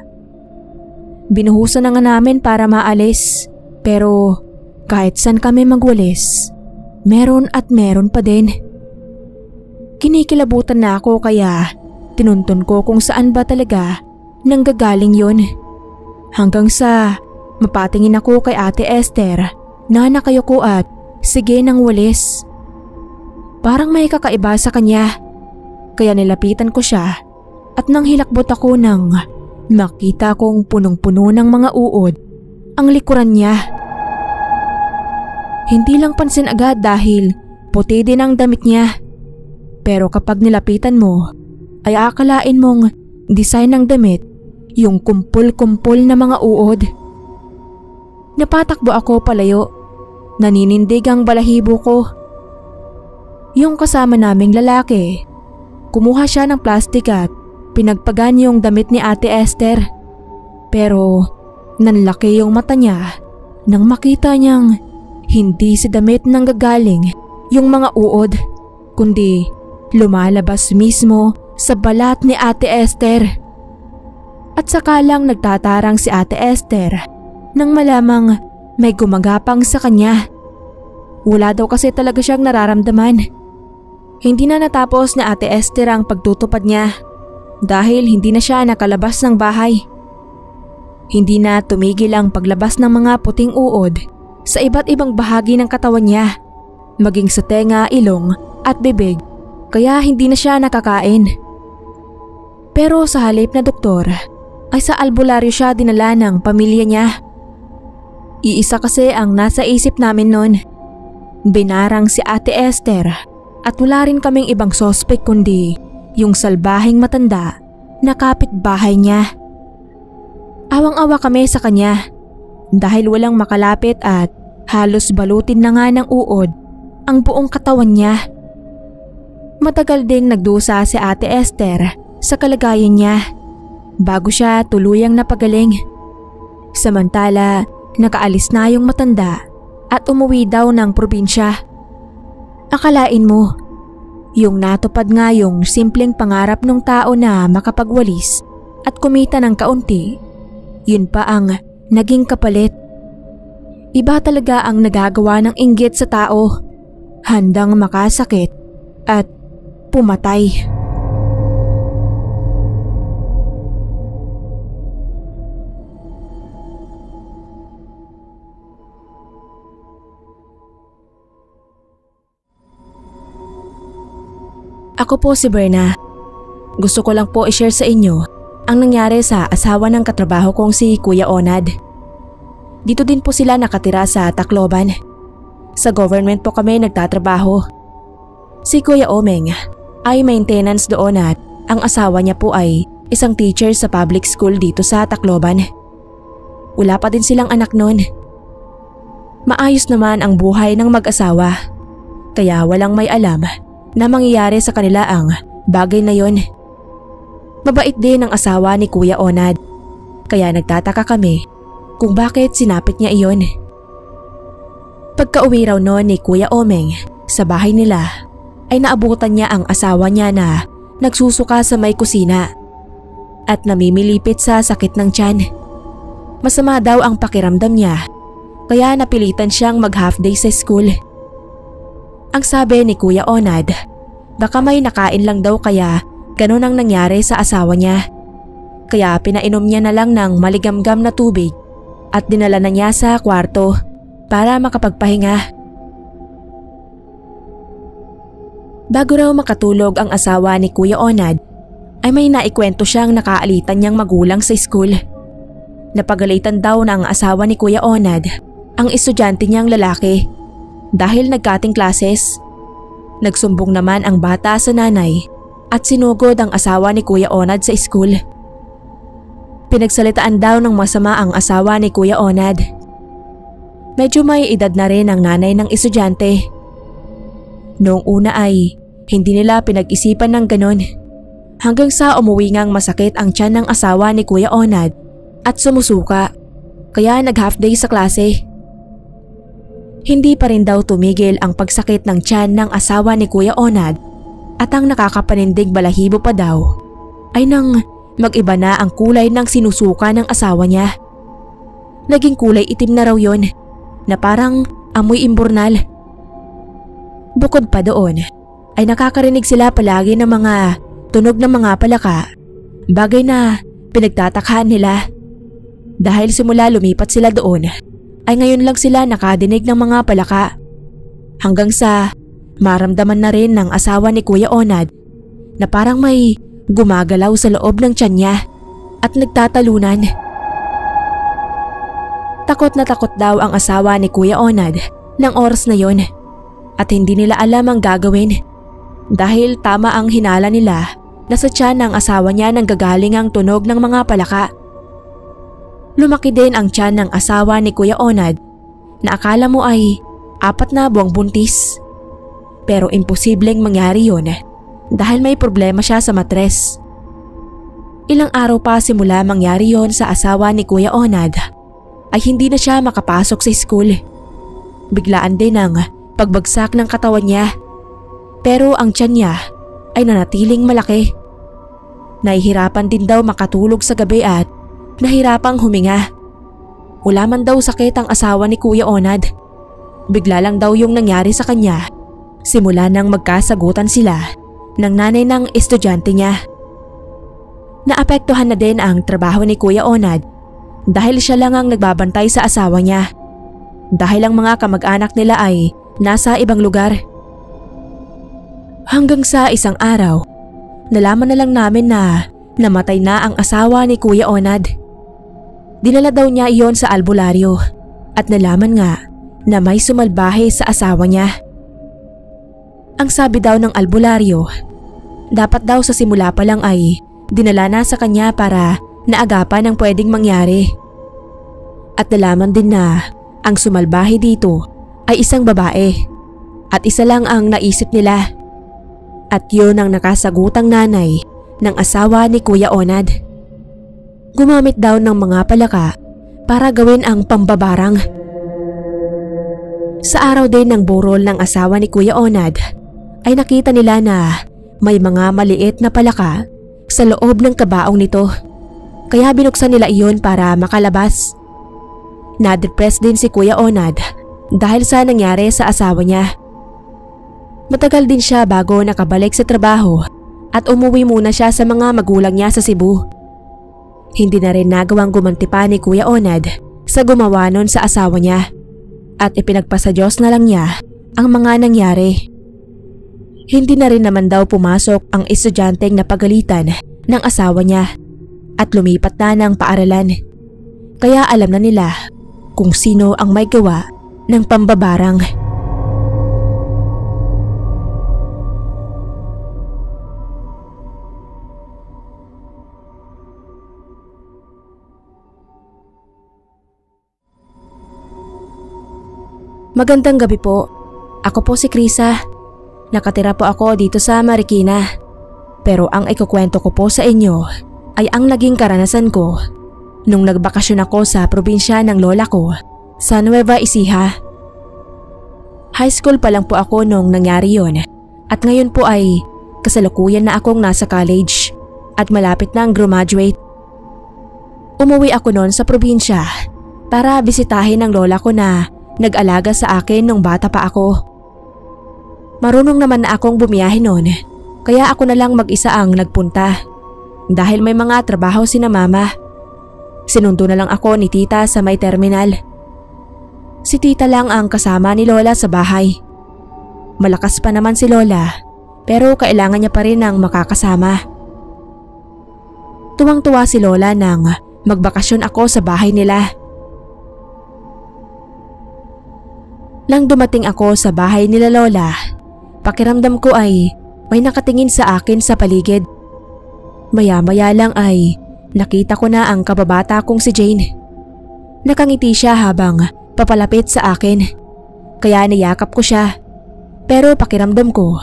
Binuhusan na nga namin para maalis, pero kahit saan kami magwalis, meron at meron pa din. Kinikilabutan na ako kaya tinuntun ko kung saan ba talaga nanggagaling yon. Hanggang sa mapatingin ako kay Ate Esther na nakayuko at sige nang walis. Parang may kakaiba sa kanya, kaya nilapitan ko siya at nang hilakbot ako nang makita kong punong-puno ng mga uod ang likuran niya. Hindi lang pansin agad dahil puti din ang damit niya. Pero kapag nilapitan mo, ay akalain mong design ng damit yung kumpul-kumpul na mga uod. Napatakbo ako palayo. Naninindig ang balahibo ko. Yung kasama naming lalaki, kumuha siya ng plastik at pinagpagan yung damit ni Ate Esther. Pero nanlaki yung mata niya nang makita niyang hindi sa damit nanggagaling yung mga uod, kundi lumalabas mismo sa balat ni Ate Esther. At saka lang nagtatarang si Ate Esther nang malamang may gumagapang sa kanya. Wala daw kasi talaga siyang nararamdaman. Hindi na natapos na Ate Esther ang pagtutupad niya dahil hindi na siya nakalabas ng bahay. Hindi na tumigil ang paglabas ng mga puting uod sa iba't ibang bahagi ng katawan niya, maging sa tenga, ilong at bibig, kaya hindi na siya nakakain. Pero sa halip na doktor ay sa albularyo siya dinala ng pamilya niya. Iisa kasi ang nasa isip namin noon. Binarang si Ate Esther at wala rin kaming ibang sospek kundi yung salbahing matanda na kapitbahay niya. Awang-awa kami sa kanya dahil walang makalapit at Halos balutin na nga ng uod ang buong katawan niya. Matagal ding nagdusa si Ate Esther sa kalagayan niya bago siya tuluyang napagaling. Samantala, nakaalis na yung matanda at umuwi daw ng probinsya. Akalain mo, yung natupad nga yung simpleng pangarap ng tao na makapagwalis at kumita ng kaunti, yun pa ang naging kapalit. Iba talaga ang nagagawa ng inggit sa tao, handang makasakit at pumatay. Ako po si Berna. Gusto ko lang po i-share sa inyo ang nangyari sa asawa ng katrabaho kong si Kuya Onad. Dito din po sila nakatira sa Tacloban. Sa government po kami nagtatrabaho. Si Kuya Omeng ay maintenance doon at ang asawa niya po ay isang teacher sa public school dito sa Tacloban. Wala pa din silang anak noon. Maayos naman ang buhay ng mag-asawa, kaya walang may alam na mangyayari sa kanila ang bagay na yon. Mabait din ang asawa ni Kuya Onad, kaya nagtataka kami kung bakit sinapit niya iyon. Pagka-uwi raw noon ni Kuya Omeng sa bahay nila ay naabutan niya ang asawa niya na nagsusuka sa may kusina at namimilipit sa sakit ng tiyan. Masama daw ang pakiramdam niya, kaya napilitan siyang mag-half day sa school. Ang sabi ni Kuya Onad, baka may nakain lang daw kaya ganun ang nangyari sa asawa niya. Kaya pinainom niya na lang ng maligamgam na tubig at dinala na niya sa kwarto para makapagpahinga. Bago raw makatulog ang asawa ni Kuya Onad, ay may naikwento siyang nakaalitan niyang magulang sa school. Napagalitan daw ng asawa ni Kuya Onad ang estudyante niyang lalaki dahil nagkating classes. Nagsumbong naman ang bata sa nanay at sinugod ang asawa ni Kuya Onad sa school. Pinagsalitaan daw ng masama ang asawa ni Kuya Onad. Medyo may edad na rin ang nanay ng estudyante. Noong una ay hindi nila pinag-isipan ng ganon, hanggang sa umuwi ngang masakit ang tiyan ng asawa ni Kuya Onad at sumusuka, kaya nag-half day sa klase. Hindi pa rin daw tumigil ang pagsakit ng tiyan ng asawa ni Kuya Onad at ang nakakapanindig balahibo pa daw ay nang mag-iba na ang kulay ng sinusuka ng asawa niya. Naging kulay itim na raw yon na parang amoy imburnal. Bukod pa doon ay nakakarinig sila palagi ng mga tunog ng mga palaka, bagay na pinagtatakhan nila. Dahil simula lumipat sila doon ay ngayon lang sila nakadinig ng mga palaka, hanggang sa maramdaman na rin ng asawa ni Kuya Onad na parang may gumagalaw sa loob ng tiyan niya at nagtatalunan. Takot na takot daw ang asawa ni Kuya Onad ng oras na yon at hindi nila alam ang gagawin dahil tama ang hinala nila na sa tiyan ng asawa niya nang gagaling ang tunog ng mga palaka. Lumaki din ang tiyan ng asawa ni Kuya Onad na akala mo ay 4 na buwang buntis. Pero imposibleng mangyari yun dahil may problema siya sa matres. Ilang araw pa simula mangyari yon sa asawa ni Kuya Onad ay hindi na siya makapasok sa school. Biglaan din ang pagbagsak ng katawan niya, pero ang tiyan niya ay nanatiling malaki. Nahihirapan din daw makatulog sa gabi at nahirapang huminga. Wala man daw sakit ang asawa ni Kuya Onad. Bigla lang daw yung nangyari sa kanya simula nang magkasagutan sila ng nanay ng estudyante niya. Naapektuhan na din ang trabaho ni Kuya Onad dahil siya lang ang nagbabantay sa asawa niya dahil ang mga kamag-anak nila ay nasa ibang lugar. Hanggang sa isang araw, nalaman na lang namin na namatay na ang asawa ni Kuya Onad. Dinala daw niya iyon sa albularyo at nalaman nga na may sumalbahe sa asawa niya. Ang sabi daw ng albularyo, dapat daw sa simula pa lang ay dinala na sa kanya para naagapan ang pwedeng mangyari. At nalaman din na Ang sumalbahe dito ay isang babae at isa lang ang naisip nila. At yun ang nakasagutang nanay ng asawa ni Kuya Onad. Gumamit daw ng mga palaka para gawin ang pambabarang. Sa araw din ng burol ng asawa ni Kuya Onad ay nakita nila na may mga maliit na palaka sa loob ng kabaong nito. Kaya binuksan nila iyon para makalabas. Na-depress din si Kuya Onad dahil sa nangyari sa asawa niya. Matagal din siya bago nakabalik sa trabaho at umuwi muna siya sa mga magulang niya sa Cebu. Hindi na rin nagawang gumanti pa ni Kuya Onad sa gumawa nun sa asawa niya at ipinagpasa Diyos na lang niya ang mga nangyari. Hindi na rin naman daw pumasok ang estudyanteng napagalitan ng asawa niya at lumipat na ng paaralan. Kaya alam na nila kung sino ang may gawa ng pambabarang. Magandang gabi po. Ako po si Krisa. Nakatira po ako dito sa Marikina. Pero ang ikukwento ko po sa inyo ay ang naging karanasan ko nung nagbakasyon ako sa probinsya ng lola ko sa Nueva Ecija. High school pa lang po ako nung nangyari yon at ngayon po ay kasalukuyan na akong nasa college at malapit na ang graduate. Umuwi ako noon sa probinsya para bisitahin ang lola ko na nag-alaga sa akin nung bata pa ako. Marunong naman na akong bumiyahe noon, kaya ako na lang mag-isa ang nagpunta dahil may mga trabaho sina mama. Sinundo na lang ako ni tita sa may terminal. Si tita lang ang kasama ni lola sa bahay. Malakas pa naman si lola pero kailangan niya pa rin ng makakasama. Tuwang-tuwa si lola nang magbakasyon ako sa bahay nila. Nang dumating ako sa bahay nila lola, pakiramdam ko ay may nakatingin sa akin sa paligid. Maya-maya lang ay nakita ko na ang kababata kong si Jane. Nakangiti siya habang papalapit sa akin, kaya niyakap ko siya. Pero pakiramdam ko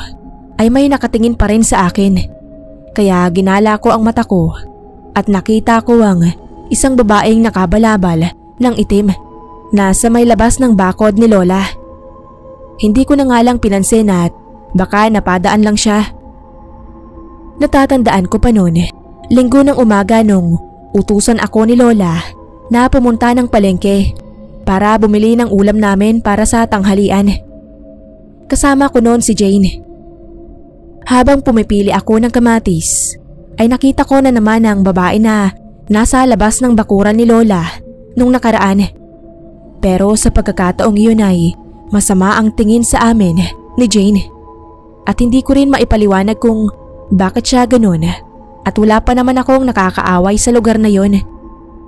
ay may nakatingin pa rin sa akin, kaya ginala ko ang mata ko at nakita ko ang isang babaeng nakabalabal ng itim na sa may labas ng bakod ni lola. Hindi ko na nga lang pinansin at baka napadaan lang siya. Natatandaan ko pa noon, linggo ng umaga nung utusan ako ni lola na pumunta ng palengke para bumili ng ulam namin para sa tanghalian. Kasama ko noon si Jane. Habang pumipili ako ng kamatis, ay nakita ko na naman ang babae na nasa labas ng bakuran ni lola nung nakaraan. Pero sa pagkakataong yun ay masama ang tingin sa amin ni Jane at hindi ko rin maipaliwanag kung bakit siya ganun at wala pa naman akong nakakaaway sa lugar na yon.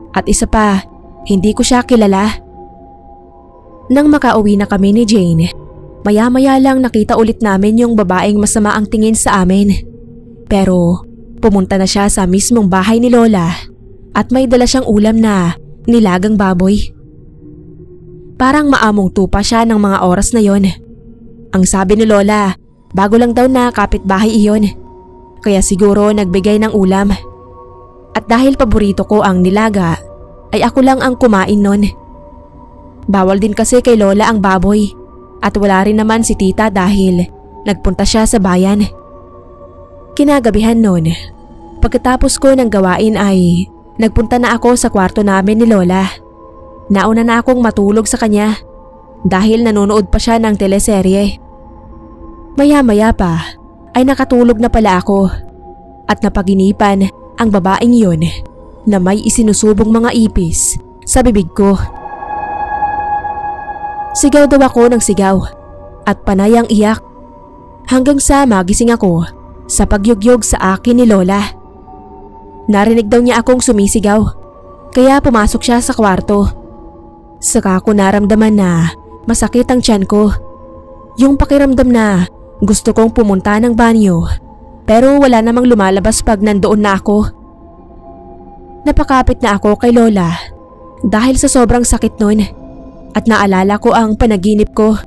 At isa pa, hindi ko siya kilala. Nang makauwi na kami ni Jane, maya-maya lang nakita ulit namin yung babaeng masama ang tingin sa amin. Pero pumunta na siya sa mismong bahay ni lola at may dala siyang ulam na nilagang baboy. Parang maamong tupa siya ng mga oras na yon. Ang sabi ni lola, bago lang daw na kapitbahay iyon, kaya siguro nagbigay ng ulam. At dahil paborito ko ang nilaga, ay ako lang ang kumain nun. Bawal din kasi kay lola ang baboy at wala rin naman si tita dahil nagpunta siya sa bayan. Kinagabihan nun, pagkatapos ko ng gawain ay nagpunta na ako sa kwarto namin ni lola. Nauna na akong matulog sa kanya dahil nanonood pa siya ng teleserye. Maya-maya pa ay nakatulog na pala ako at napaginipan ang babaeng yun na may isinusubong mga ipis sa bibig ko. Sigaw daw ako ng sigaw at panay ang iyak hanggang sa magising ako sa pagyugyog sa akin ni lola. Narinig daw niya akong sumisigaw kaya pumasok siya sa kwarto. Saka ko naramdaman na masakit ang tiyan ko. Yung pakiramdam na gusto kong pumunta ng banyo pero wala namang lumalabas pag nandoon na ako. Napakapit na ako kay lola dahil sa sobrang sakit nun. at naalala ko ang panaginip ko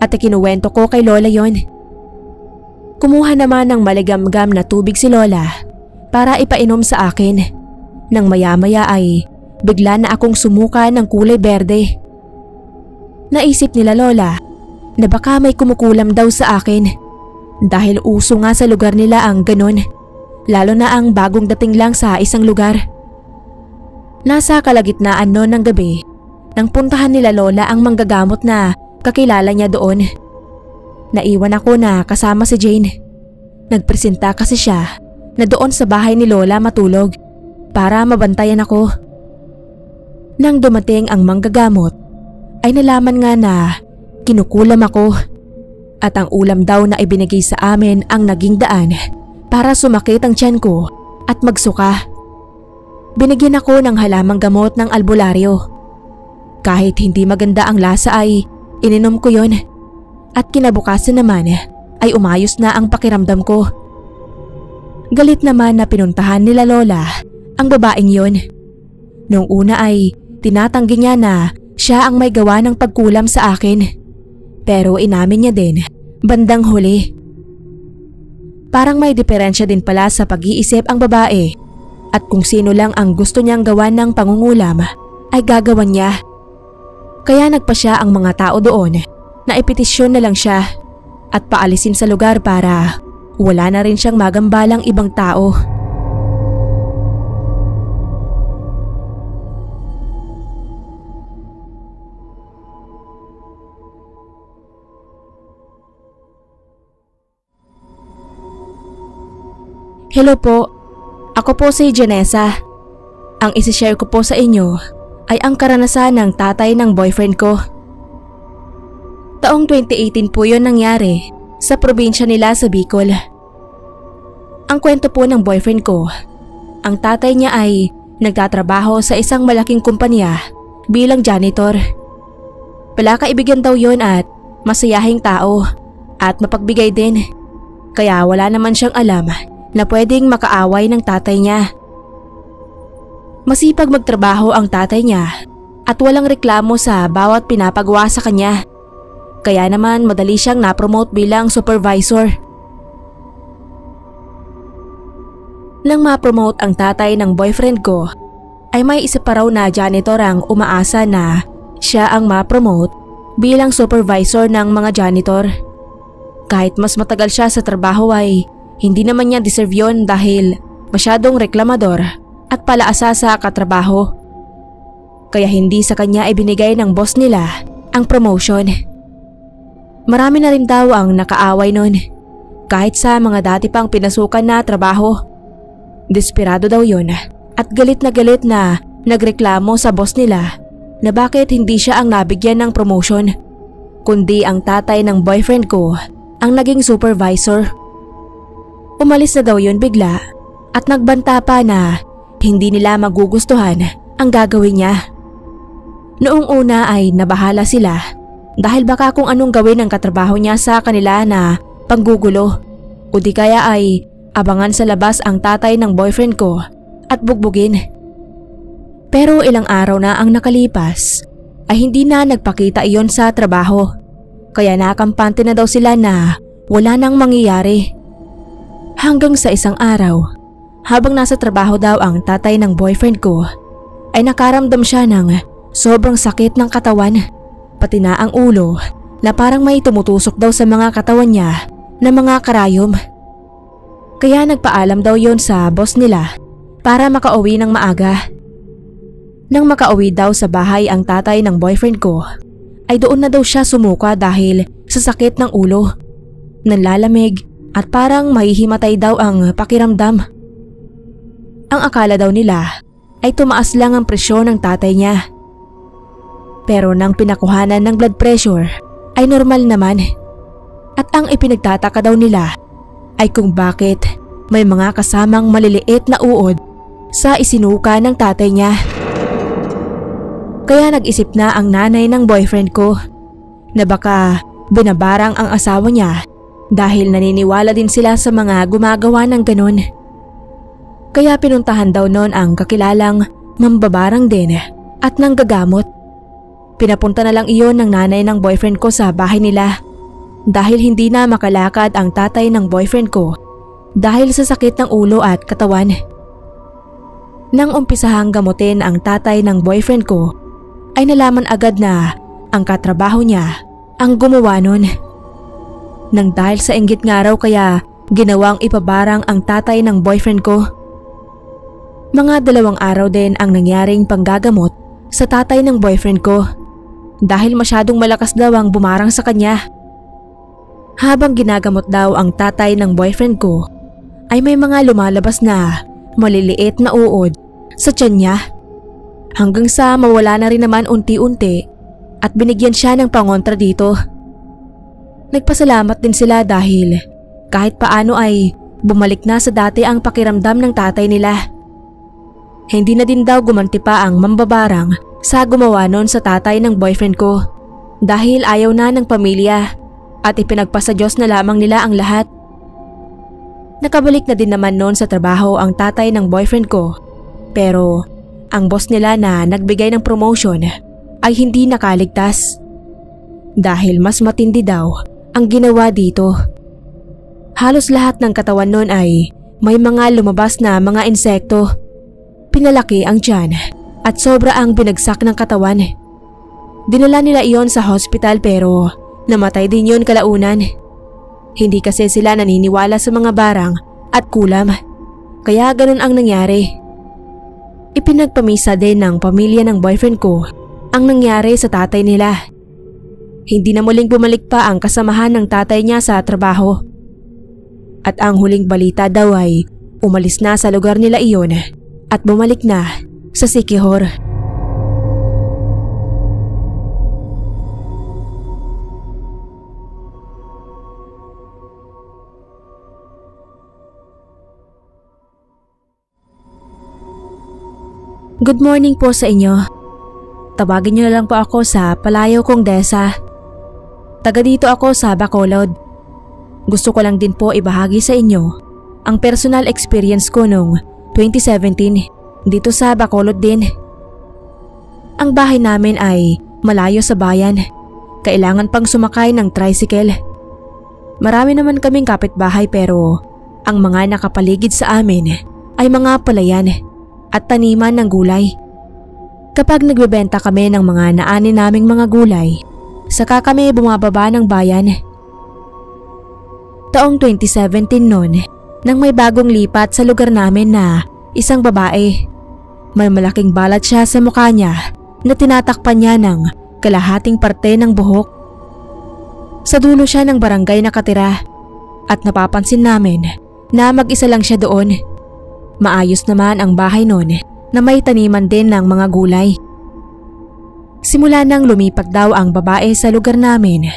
at ikinuwento ko kay Lola yon. Kumuha naman ng maligamgam na tubig si Lola para ipainom sa akin. Nang maya-maya ay bigla na akong sumuka ng kulay berde. Naisip nila Lola na baka may kumukulam daw sa akin dahil uso nga sa lugar nila ang ganon, lalo na ang bagong dating lang sa isang lugar. Nasa kalagitnaan noon ng gabi nang puntahan nila Lola ang manggagamot na kakilala niya doon. Naiwan ako na kasama si Jane. Nagpresenta kasi siya na doon sa bahay ni Lola matulog para mabantayan ako. Nang dumating ang manggagamot ay nalaman nga na kinukulam ako at ang ulam daw na ibinigay sa amin ang naging daan para sumakit ang tiyan ko at magsuka. Binigyan ako ng halamang gamot ng albularyo. Kahit hindi maganda ang lasa ay ininom ko yon at kinabukasan naman ay umayos na ang pakiramdam ko. Galit naman na pinuntahan nila Lola ang babaeng yon. Noong una ay tinatanggi niya na siya ang may gawa ng pagkulam sa akin. Pero inamin niya din bandang huli. Parang may diferensya din pala sa pag-iisip ang babae at kung sino lang ang gusto niyang gawan ng pangungulam ay gagawan niya. Kaya nagpa siya ang mga tao doon na ipetisyon na lang siya at paalisin sa lugar para wala na rin siyang magambalang ibang tao. Hello po, ako po si Janessa. Ang isi-share ko po sa inyo ay ang karanasan ng tatay ng boyfriend ko. Taong 2018 po yun nangyari sa probinsya nila sa Bicol. Ang kwento po ng boyfriend ko, ang tatay niya ay nagtatrabaho sa isang malaking kumpanya bilang janitor. Palakaibigan daw yun at masayahing tao at mapagbigay din. Kaya wala naman siyang alam na pwedeng makaaway ng tatay niya. Masipag magtrabaho ang tatay niya at walang reklamo sa bawat pinapagawa sa kanya. Kaya naman madali siyang na-promote bilang supervisor. Nang ma-promote ang tatay ng boyfriend ko, ay may isa pa raw na janitor ang umaasa na siya ang ma-promote bilang supervisor ng mga janitor. Kahit mas matagal siya sa trabaho ay hindi naman niya deserve yun dahil masyadong reklamador at palaasa sa katrabaho. Kaya hindi sa kanya ibinigay ng boss nila ang promotion. Marami na rin daw ang nakaaway nun, kahit sa mga dati pang pinasukan na trabaho. Desperado daw yun at galit na nagreklamo sa boss nila na bakit hindi siya ang nabigyan ng promotion, kundi ang tatay ng boyfriend ko ang naging supervisor. Umalis na daw yun bigla at nagbanta pa na hindi nila magugustuhan ang gagawin niya. Noong una ay nabahala sila dahil baka kung anong gawin ang katrabaho niya sa kanila na panggugulo o di kaya ay abangan sa labas ang tatay ng boyfriend ko at bugbugin. Pero ilang araw na ang nakalipas ay hindi na nagpakita iyon sa trabaho, kaya nakampante na daw sila na wala nang mangyayari. Hanggang sa isang araw, habang nasa trabaho daw ang tatay ng boyfriend ko, ay nakaramdam siya ng sobrang sakit ng katawan, pati na ang ulo na parang may tumutusok daw sa mga katawan niya na mga karayom. Kaya nagpaalam daw yon sa boss nila para makauwi ng maaga. Nang makauwi daw sa bahay ang tatay ng boyfriend ko, ay doon na daw siya sumuka dahil sa sakit ng ulo. Nanlalamig at parang mahihimatay daw ang pakiramdam. Ang akala daw nila ay tumaas lang ang presyon ng tatay niya. Pero nang pinakuhanan ng blood pressure ay normal naman. At ang ipinagtataka daw nila ay kung bakit may mga kasamang maliliit na uod sa isinuka ng tatay niya. Kaya nag-isip na ang nanay ng boyfriend ko na baka binabarang ang asawa niya dahil naniniwala din sila sa mga gumagawa ng ganon. Kaya pinuntahan daw noon ang kakilalang mambabarang din at nanggagamot. Pinapunta na lang iyon ng nanay ng boyfriend ko sa bahay nila dahil hindi na makalakad ang tatay ng boyfriend ko dahil sa sakit ng ulo at katawan. Nang umpisahang gamutin ang tatay ng boyfriend ko, ay nalaman agad na ang katrabaho niya ang gumawa nun. Nang dahil sa inggit nga raw kaya ginawang ipabarang ang tatay ng boyfriend ko. Mga 2 araw din ang nangyaring panggagamot sa tatay ng boyfriend ko dahil masyadong malakas daw ang bumarang sa kanya. Habang ginagamot daw ang tatay ng boyfriend ko, ay may mga lumalabas na maliliit na uod sa tiyan niya. Hanggang sa mawala na rin naman unti-unti at binigyan siya ng pangontra dito. Nagpasalamat din sila dahil kahit paano ay bumalik na sa dati ang pakiramdam ng tatay nila. Hindi na din daw gumanti pa ang mambabarang sa gumawa nun sa tatay ng boyfriend ko dahil ayaw na ng pamilya at ipinagpasa Diyos na lamang nila ang lahat. Nakabalik na din naman noon sa trabaho ang tatay ng boyfriend ko, pero ang boss nila na nagbigay ng promotion ay hindi nakaligtas dahil mas matindi daw ang ginawa dito. Halos lahat ng katawan noon ay may mga lumabas na mga insekto. Pinalaki ang tiyan at sobra ang binagsak ng katawan. Dinala nila iyon sa hospital pero namatay din yun kalaunan. Hindi kasi sila naniniwala sa mga barang at kulam, kaya ganun ang nangyari. Ipinagpamisa din ng pamilya ng boyfriend ko ang nangyari sa tatay nila. Hindi na muling bumalik pa ang kasamahan ng tatay niya sa trabaho. At ang huling balita daw ay umalis na sa lugar nila iyon at bumalik na sa Siquijor. Good morning po sa inyo. Tawagin niyo na lang po ako sa palayaw kong Desa. Taga dito ako sa Bacolod. Gusto ko lang din po ibahagi sa inyo ang personal experience ko noong 2017 dito sa Bacolod din. Ang bahay namin ay malayo sa bayan. Kailangan pang sumakay ng tricycle. Marami naman kaming kapitbahay pero ang mga nakapaligid sa amin ay mga palayan at taniman ng gulay. Kapag nagbebenta kami ng mga naani naming mga gulay, saka kami bumababa ng bayan. Taong 2017 noon, nang may bagong lipat sa lugar namin na isang babae. May malaking balat siya sa mukha niya na tinatakpan niya ng kalahating parte ng buhok. Sa dulo siya ng barangay nakatira at napapansin namin na mag-isa lang siya doon. Maayos naman ang bahay noon na may taniman din ng mga gulay. Simula nang lumipat daw ang babae sa lugar namin,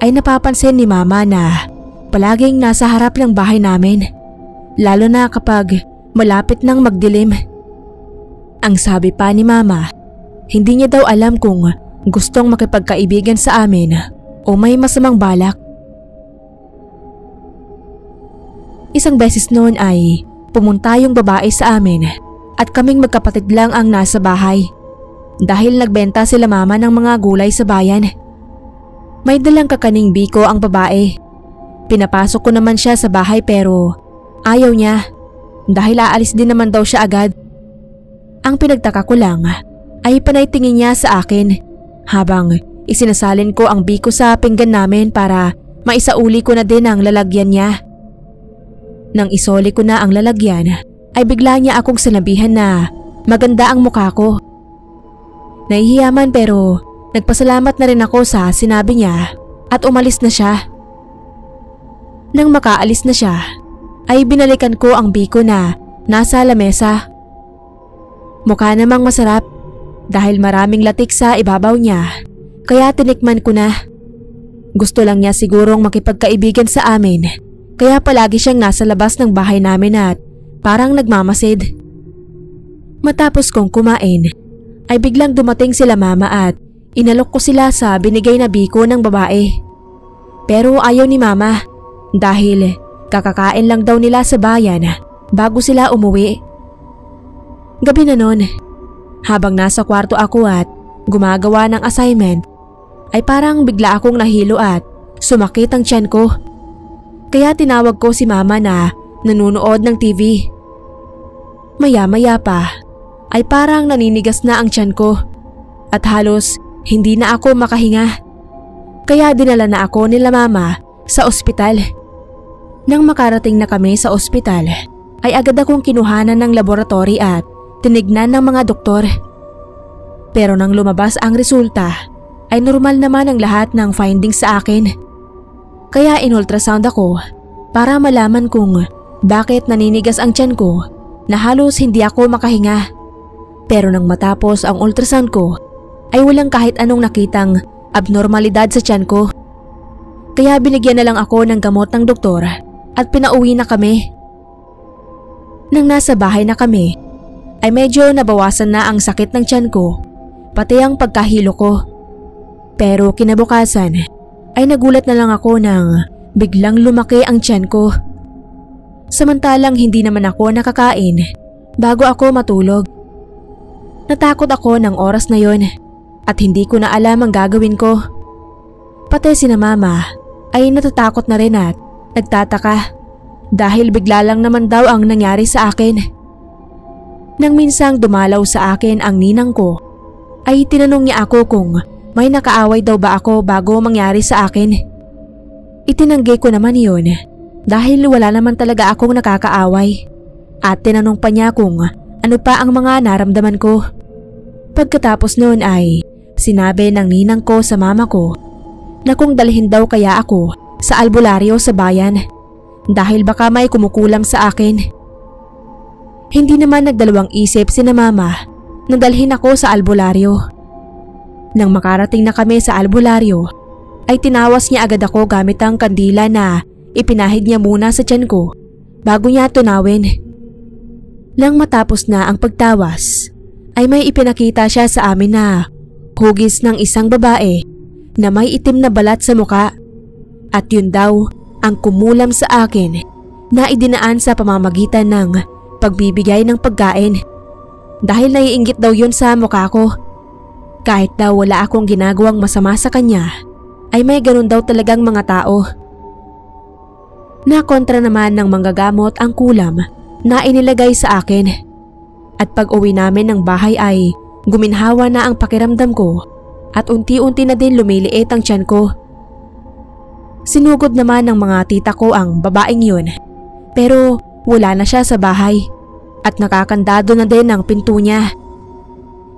ay napapansin ni Mama na palaging nasa harap ng bahay namin, lalo na kapag malapit nang magdilim. Ang sabi pa ni Mama, hindi niya daw alam kung gustong makipagkaibigan sa amin o may masamang balak. Isang beses noon ay pumunta yung babae sa amin at kaming magkapatid lang ang nasa bahay dahil nagbenta sila Mama ng mga gulay sa bayan. May dalang kakaning biko ang babae. Pinapasok ko naman siya sa bahay pero ayaw niya dahil aalis din naman daw siya agad. Ang pinagtaka ko lang ay panay tingin niya sa akin habang isinasalin ko ang biko sa pinggan namin para maisauli ko na din ang lalagyan niya. Nang isoli ko na ang lalagyan, ay bigla niya akong sinabihan na maganda ang mukha ko. Nahihiya man pero nagpasalamat na rin ako sa sinabi niya at umalis na siya. Nang makaalis na siya, ay binalikan ko ang biko na nasa lamesa. Mukha namang masarap dahil maraming latik sa ibabaw niya, kaya tinikman ko na. Gusto lang niya sigurong makipagkaibigan sa amin. Kaya palagi siyang nasa labas ng bahay namin at parang nagmamasid. Matapos kong kumain, ay biglang dumating sila Mama at inalok ko sila sa binigay na biko ng babae. Pero ayaw ni Mama dahil kakakain lang daw nila sa bayan bago sila umuwi. Gabi na noon, habang nasa kwarto ako at gumagawa ng assignment ay parang bigla akong nahilo at sumakit ang tiyan ko. Kaya tinawag ko si mama na nanunood ng TV. Maya-maya pa ay parang naninigas na ang tiyan ko at halos hindi na ako makahinga. Kaya dinala na ako nila mama sa ospital. Nang makarating na kami sa ospital ay agad akong kinuhanan ng laboratory at tinignan ng mga doktor. Pero nang lumabas ang resulta ay normal naman ang lahat ng findings sa akin. Kaya in-ultrasound ako para malaman kung bakit naninigas ang tiyan ko na halos hindi ako makahinga. Pero nang matapos ang ultrasound ko ay walang kahit anong nakitang abnormalidad sa tiyan ko. Kaya binigyan na lang ako ng gamot ng doktor at pinauwi na kami. Nang nasa bahay na kami ay medyo nabawasan na ang sakit ng tiyan ko, pati ang pagkahilo ko. Pero kinabukasan ay nagulat na lang ako nang biglang lumaki ang tiyan ko. Samantalang hindi naman ako nakakain bago ako matulog. Natakot ako ng oras na yon at hindi ko na alam ang gagawin ko. Pati sina mama ay natatakot na rin at nagtataka dahil bigla lang naman daw ang nangyari sa akin. Nang minsang dumalaw sa akin ang ninang ko ay tinanong niya ako kung may nakaaway daw ba ako bago mangyari sa akin. Itinanggi ko naman yun dahil wala naman talaga akong nakakaaway at tinanong pa niya kung ano pa ang mga naramdaman ko. Pagkatapos noon ay sinabi ng ninang ko sa mama ko na kung dalhin daw kaya ako sa albularyo sa bayan dahil baka may kumukulam sa akin. Hindi naman nagdalawang isip sina mama na dalhin ako sa albularyo. Nang makarating na kami sa albularyo ay tinawas niya agad ako gamit ang kandila na ipinahid niya muna sa tiyan ko bago niya tunawin. Nang matapos na ang pagtawas ay may ipinakita siya sa amin na hugis ng isang babae na may itim na balat sa muka at yun daw ang kumulam sa akin na idinaan sa pamamagitan ng pagbibigay ng pagkain dahil naiinggit daw yun sa mukha ko. Kahit daw wala akong ginagawang masama sa kanya ay may ganun daw talagang mga tao. Nakontra naman ng manggagamot ang kulam na inilagay sa akin at pag uwi namin ng bahay ay guminhawa na ang pakiramdam ko at unti-unti na din lumiliit ang tiyan ko. Sinugod naman ng mga tita ko ang babaeng yun pero wala na siya sa bahay at nakakandado na din ang pinto niya.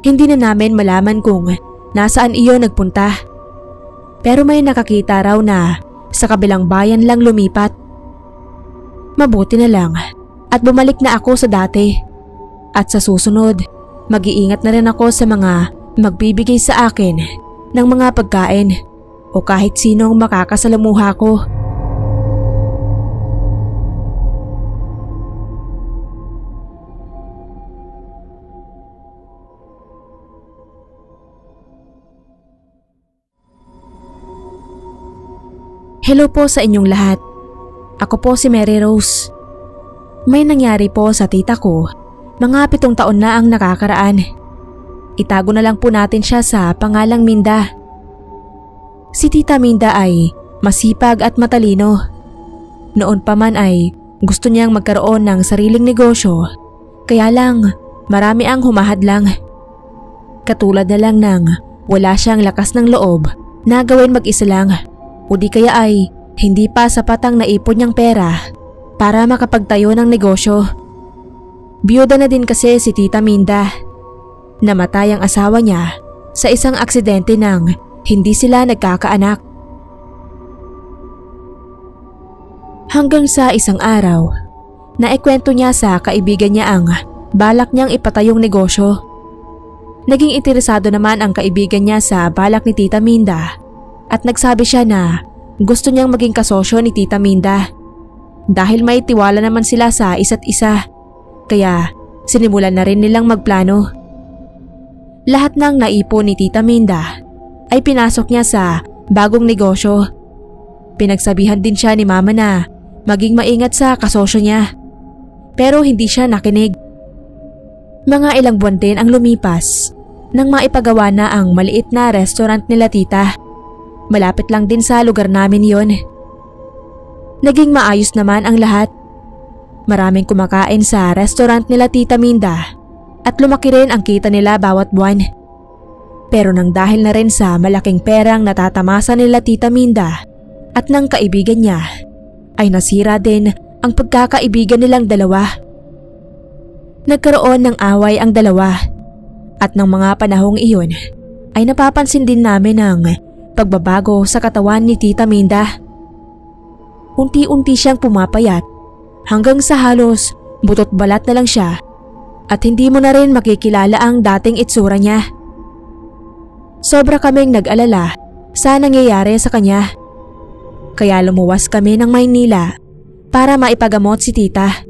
Hindi na namin malaman kung nasaan iyon nagpunta. Pero may nakakita raw na sa kabilang bayan lang lumipat. Mabuti na lang at bumalik na ako sa dati. At sa susunod, mag-iingat na rin ako sa mga magbibigay sa akin ng mga pagkain o kahit sinong makakasalamuha ko. Hello po sa inyong lahat. Ako po si Mary Rose. May nangyari po sa tita ko. Mga 7 taon na ang nakakaraan. Itago na lang po natin siya sa pangalang Minda. Si Tita Minda ay masipag at matalino. Noon pa man ay gusto niyang magkaroon ng sariling negosyo. Kaya lang marami ang humahadlang. Katulad na lang ng wala siyang lakas ng loob na gawin mag-isa lang o di kaya ay hindi pa sapat ang naipon niyang pera para makapagtayo ng negosyo. Biyuda na din kasi si Tita Minda. Namatay ang asawa niya sa isang aksidente nang hindi sila nagkakaanak. Hanggang sa isang araw, naikwento niya sa kaibigan niya ang balak niyang ipatayong negosyo. Naging interesado naman ang kaibigan niya sa balak ni Tita Minda at nagsabi siya na gusto niyang maging kasosyo ni Tita Minda dahil may tiwala naman sila sa isa't isa. Kaya sinimulan na rin nilang magplano. Lahat ng naipon ni Tita Minda ay pinasok niya sa bagong negosyo. Pinagsabihan din siya ni mama na maging maingat sa kasosyo niya. Pero hindi siya nakinig. Mga ilang buwan din ang lumipas nang maipagawa na ang maliit na restaurant nila tita. Malapit lang din sa lugar namin yon. Naging maayos naman ang lahat. Maraming kumakain sa restaurant nila Tita Minda at lumaki rin ang kita nila bawat buwan. Pero nang dahil na rin sa malaking perang natatamasa nila Tita Minda at ng kaibigan niya, ay nasira din ang pagkakaibigan nilang dalawa. Nagkaroon ng away ang dalawa at ng mga panahong iyon ay napapansin din namin ang pagbabago sa katawan ni Tita Minda. Unti-unti siyang pumapayat hanggang sa halos butot balat na lang siya at hindi mo na rin makikilala ang dating itsura niya. Sobra kaming nag-alala sa nangyayari sa kanya. Kaya lumuwas kami ng Maynila para maipagamot si tita.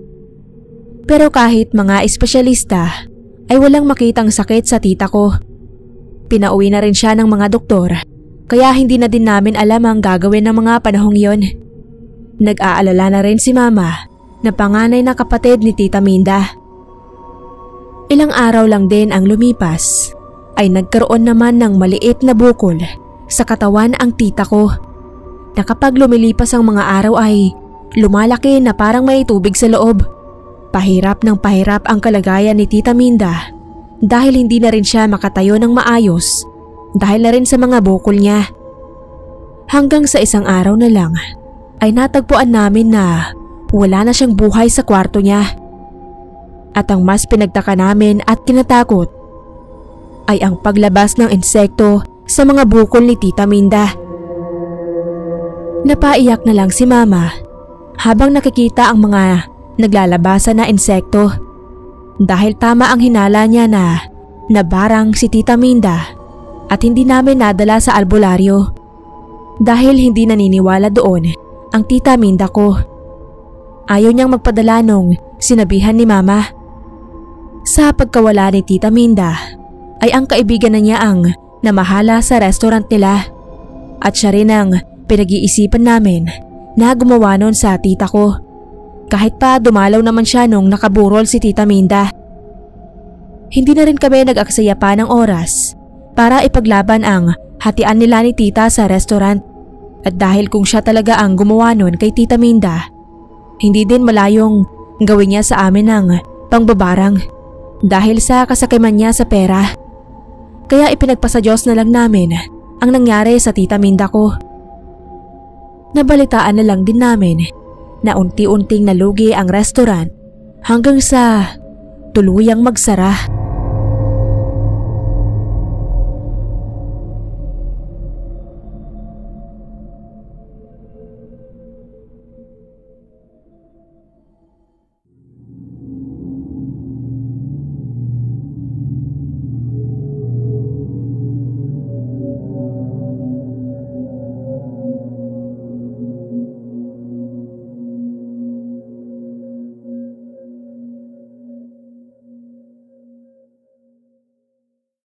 Pero kahit mga espesyalista ay walang makitang sakit sa tita ko. Pinauwi na rin siya ng mga doktor kaya hindi na din namin alam ang gagawin ng mga panahong yon. Nag-aalala na rin si mama na panganay na kapatid ni Tita Minda. Ilang araw lang din ang lumipas ay nagkaroon naman ng maliit na bukol sa katawan ang tita ko. Na kapag lumilipas ang mga araw ay lumalaki na parang may tubig sa loob. Pahirap ng pahirap ang kalagayan ni Tita Minda dahil hindi na rin siya makatayo ng maayos dahil na rin sa mga bukol niya. Hanggang sa isang araw na lang ay natagpuan namin na wala na siyang buhay sa kwarto niya. At ang mas pinagtaka namin at kinatakot ay ang paglabas ng insekto sa mga bukol ni Tita Minda. Napaiyak na lang si mama habang nakikita ang mga naglalabasan na insekto dahil tama ang hinala niya na nabarang si Tita Minda at hindi namin nadala sa albularyo dahil hindi naniniwala doon ang Tita Minda ko. Ayaw niyang magpadala nung sinabihan ni mama. Sa pagkawala ni Tita Minda ay ang kaibigan na niya ang namahala sa restaurant nila at siya rin ang pinag-iisipan namin na gumawa nun sa tita ko. Kahit pa dumalaw naman siya nung nakaburol si Tita Minda. Hindi na rin kami nag-aksaya pa ng oras para ipaglaban ang hatian nila ni tita sa restaurant. At dahil kung siya talaga ang gumawa nun kay Tita Minda, hindi din malayong gawin niya sa amin ng pangbabarang dahil sa kasakiman niya sa pera. Kaya ipinagpasa Diyos na lang namin ang nangyari sa Tita Minda ko. Nabalitaan na lang din namin na unti-unting nalugi ang restaurant hanggang sa tuluyang magsara.